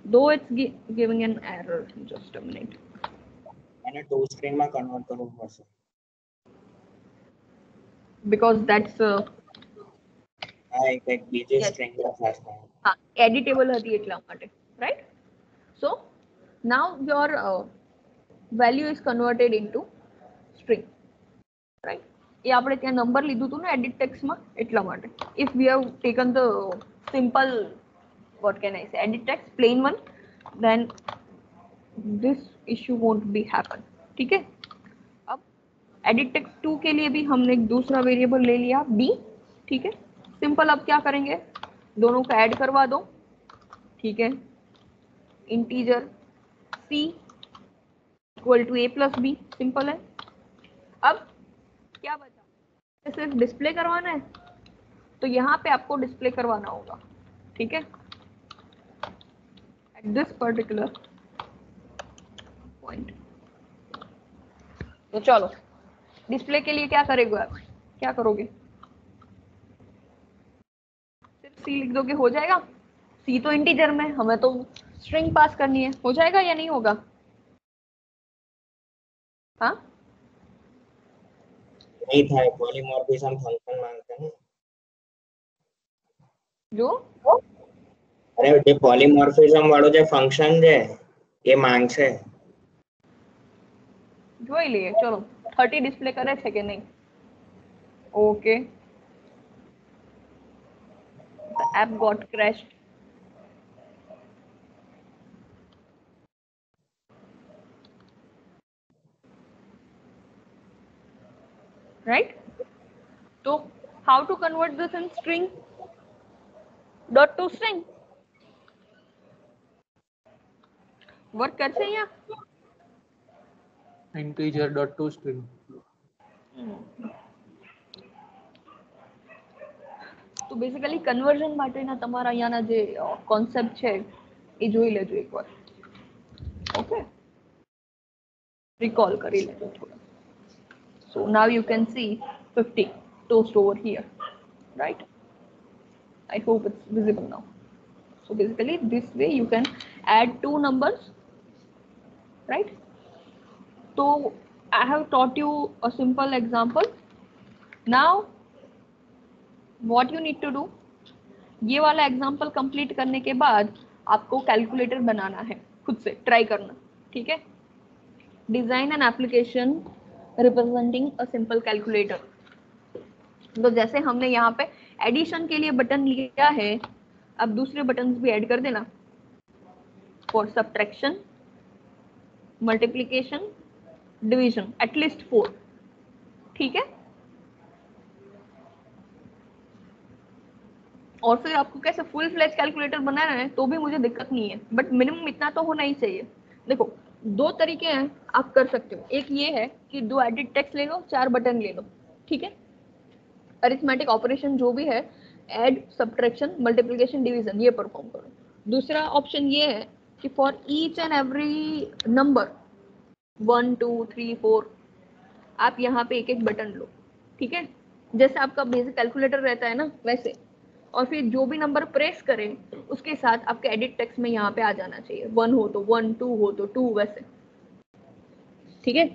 Though it's giving an error. Just a minute. मैंने टू स्ट्रिंग में कन्वर्ट करूँ बस. Because that's एक बीजे स्ट्रिंग का क्लास है. हाँ, editable હતી એટલા માટે, right? So now your value is converted into string, right? ये આપણે ત્યાં નંબર લીધું હતું ને edit text માં એટલા માટે. If we have taken the simple, what can I say, edit text plain one, then this issue won't be happen, ठीक है? अब edit text 2 के लिए भी हमने एक दूसरा वेरिएबल ले लिया b, ठीक है? सिंपल अब क्या करेंगे, दोनों को ऐड करवा दो, ठीक है? Integer c equal to a plus b, simple है. अब क्या बचा, सिर्फ डिस्प्ले करवाना है, तो यहाँ पे आपको डिस्प्ले करवाना होगा, ठीक है? At this particular point. तो चलो डिस्प्ले के लिए क्या करेंगे आप, क्या करोगे? सिर्फ सी लिख दोगे, हो जाएगा? सी तो इंटीजर में, हमें तो स्ट्रिंग पास करनी है, हो जाएगा या नहीं होगा? हाँ, नहीं था, पॉलीमॉर्फिज्म फंक्शन मांगते हैं जो अरे જે પોલીમોર્ફિઝમ વાળો જે ફંક્શન છે એ માંગશે. જોઈ લઈએ, ચલો 30 ડિસ્પ્લે કરે છે કે નહીં? Okay, the app got crashed. Right? So how to convert this in string dot to string? Work करते हैं यहाँ? integer dot to string. તો બેસિકલી કન્વર્ઝન માટેના તમારા અહીંયાના જે કોન્સેપ્ટ છે એ જોઈ લેજો એકવાર. ઓકે, recall કરી લેજો થોડા. So now you can see 50 toast over here, right? I hope it's visible now. So basically this way you can add two numbers, right? So I have taught you a simple example. Now what you need to do, ये वाला एग्जाम्पल कंप्लीट करने के बाद आपको कैलकुलेटर बनाना है, खुद से ट्राई करना, ठीक है? Design an application representing a simple calculator. तो जैसे हमने यहाँ पे एडिशन के लिए बटन लिया है, अब दूसरे बटन भी ऐड कर देना. For subtraction, multiplication, division, at least 4, ठीक है? और फिर आपको कैसे फुल फ्लेज कैलकुलेटर बनाना है तो भी मुझे दिक्कत नहीं है, बट मिनिमम इतना तो होना ही चाहिए. देखो, दो तरीके हैं आप कर सकते हो. एक ये है कि 2 एडिट टेक्स्ट ले लो, 4 बटन ले लो, ठीक है? अरिथमेटिक ऑपरेशन जो भी है ऐड, सब्ट्रैक्शन, मल्टीप्लिकेशन, डिवीजन ये परफॉर्म करो। दूसरा ऑप्शन ये है कि for each and every number 1 2 3 4 आप यहाँ पे एक एक बटन लो, ठीक है, जैसे आपका बेसिक कैलकुलेटर रहता है ना वैसे, और फिर जो भी नंबर प्रेस करें उसके साथ आपके एडिट टेक्स्ट में यहाँ पे आ जाना चाहिए, 1 हो तो 1, 2 हो तो 2, वैसे, ठीक है।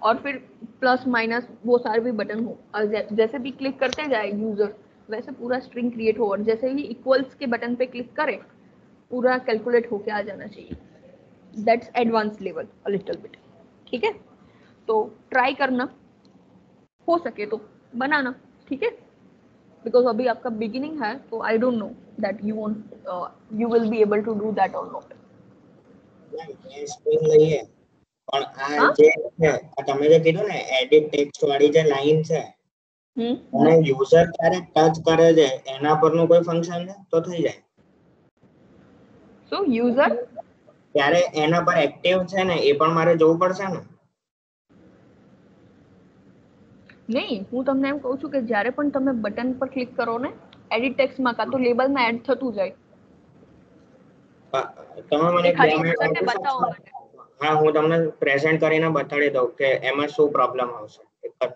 और फिर प्लस माइनस वो सारे भी बटन हो, और जैसे भी क्लिक करते जाए यूजर वैसे पूरा स्ट्रिंग क्रिएट हो, और जैसे ही इक्वल्स के बटन पे क्लिक करे पूरा कैलकुलेट होके आ जाना चाहिए। That's advance level a little bit, ठीक है। तो ट्राई करना, हो सके तो बनाना, ठीक है, बिकॉज अभी आपका बिगिनिंग है, तो I don't know that you will be able to do that और नॉट। મેં સ્ટ્રિંગ લઈએ પણ આ હા જે છે આ તમે જે કીધું ને એડિટ ટેક્સ્ટ વાળી જે લાઈન છે અને યુઝર ક્યારે ટચ કરે છે એના પરનું કોઈ ફંક્શન છે તો થઈ જાય so user ત્યારે એના પર એક્ટિવ છે ને એ પણ મારે જોવું પડશે ને નહીં, હું તમને એમ કહું છું કે જ્યારે પણ તમે બટન પર ક્લિક કરો ને એડિટ ટેક્સ્ટમાં કાં તો લેબલમાં એડ થતું જાય, તમે મને એ એક 2 ખાલી મિનિટ યુઝરને આપી બતાવવા શકશો? માટે। હા હું તમને પ્રેઝન્ટ કરીને બતાડી દઉં કે એમાં શું પ્રોબ્લેમ આવશે એક જ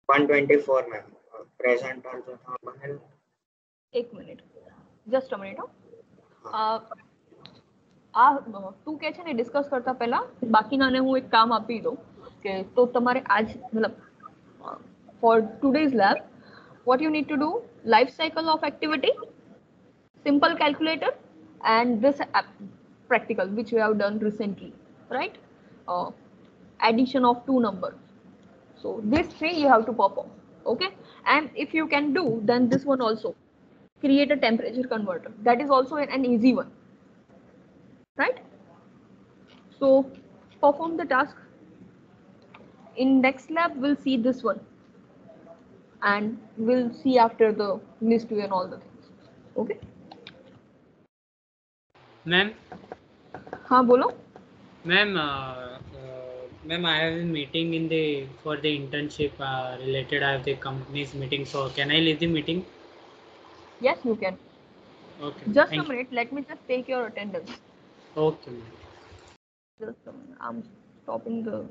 124 में प्रेजेंट और जो था बने એક મિનિટ, જસ્ટ અ મિનિટ, આ તું કે છે ને ડિસ્કસ કરતા પહેલા બાકીનાને હું એક કામ આપી દઉં કે તો તમારે આજ મતલબ four today's lab what you need to do, life cycle of activity, simple calculator, and this app practical which we have done recently, right? Addition of two numbers, so these three you have to perform, okay? And if you can do, then this one also, create a temperature converter, that is also an easy one, right? So perform the task. In next lab we'll see this one, and we'll see after the list view and all the things, okay? Ma'am, हाँ बोलो। ma'am, ma'am, I have a meeting in the for the internship related. I have the company's meeting, so can I leave the meeting? Yes, you can. Okay, Just a thank you. minute, let me just take your attendance. Okay, ma'am. Just a minute, I'm stopping the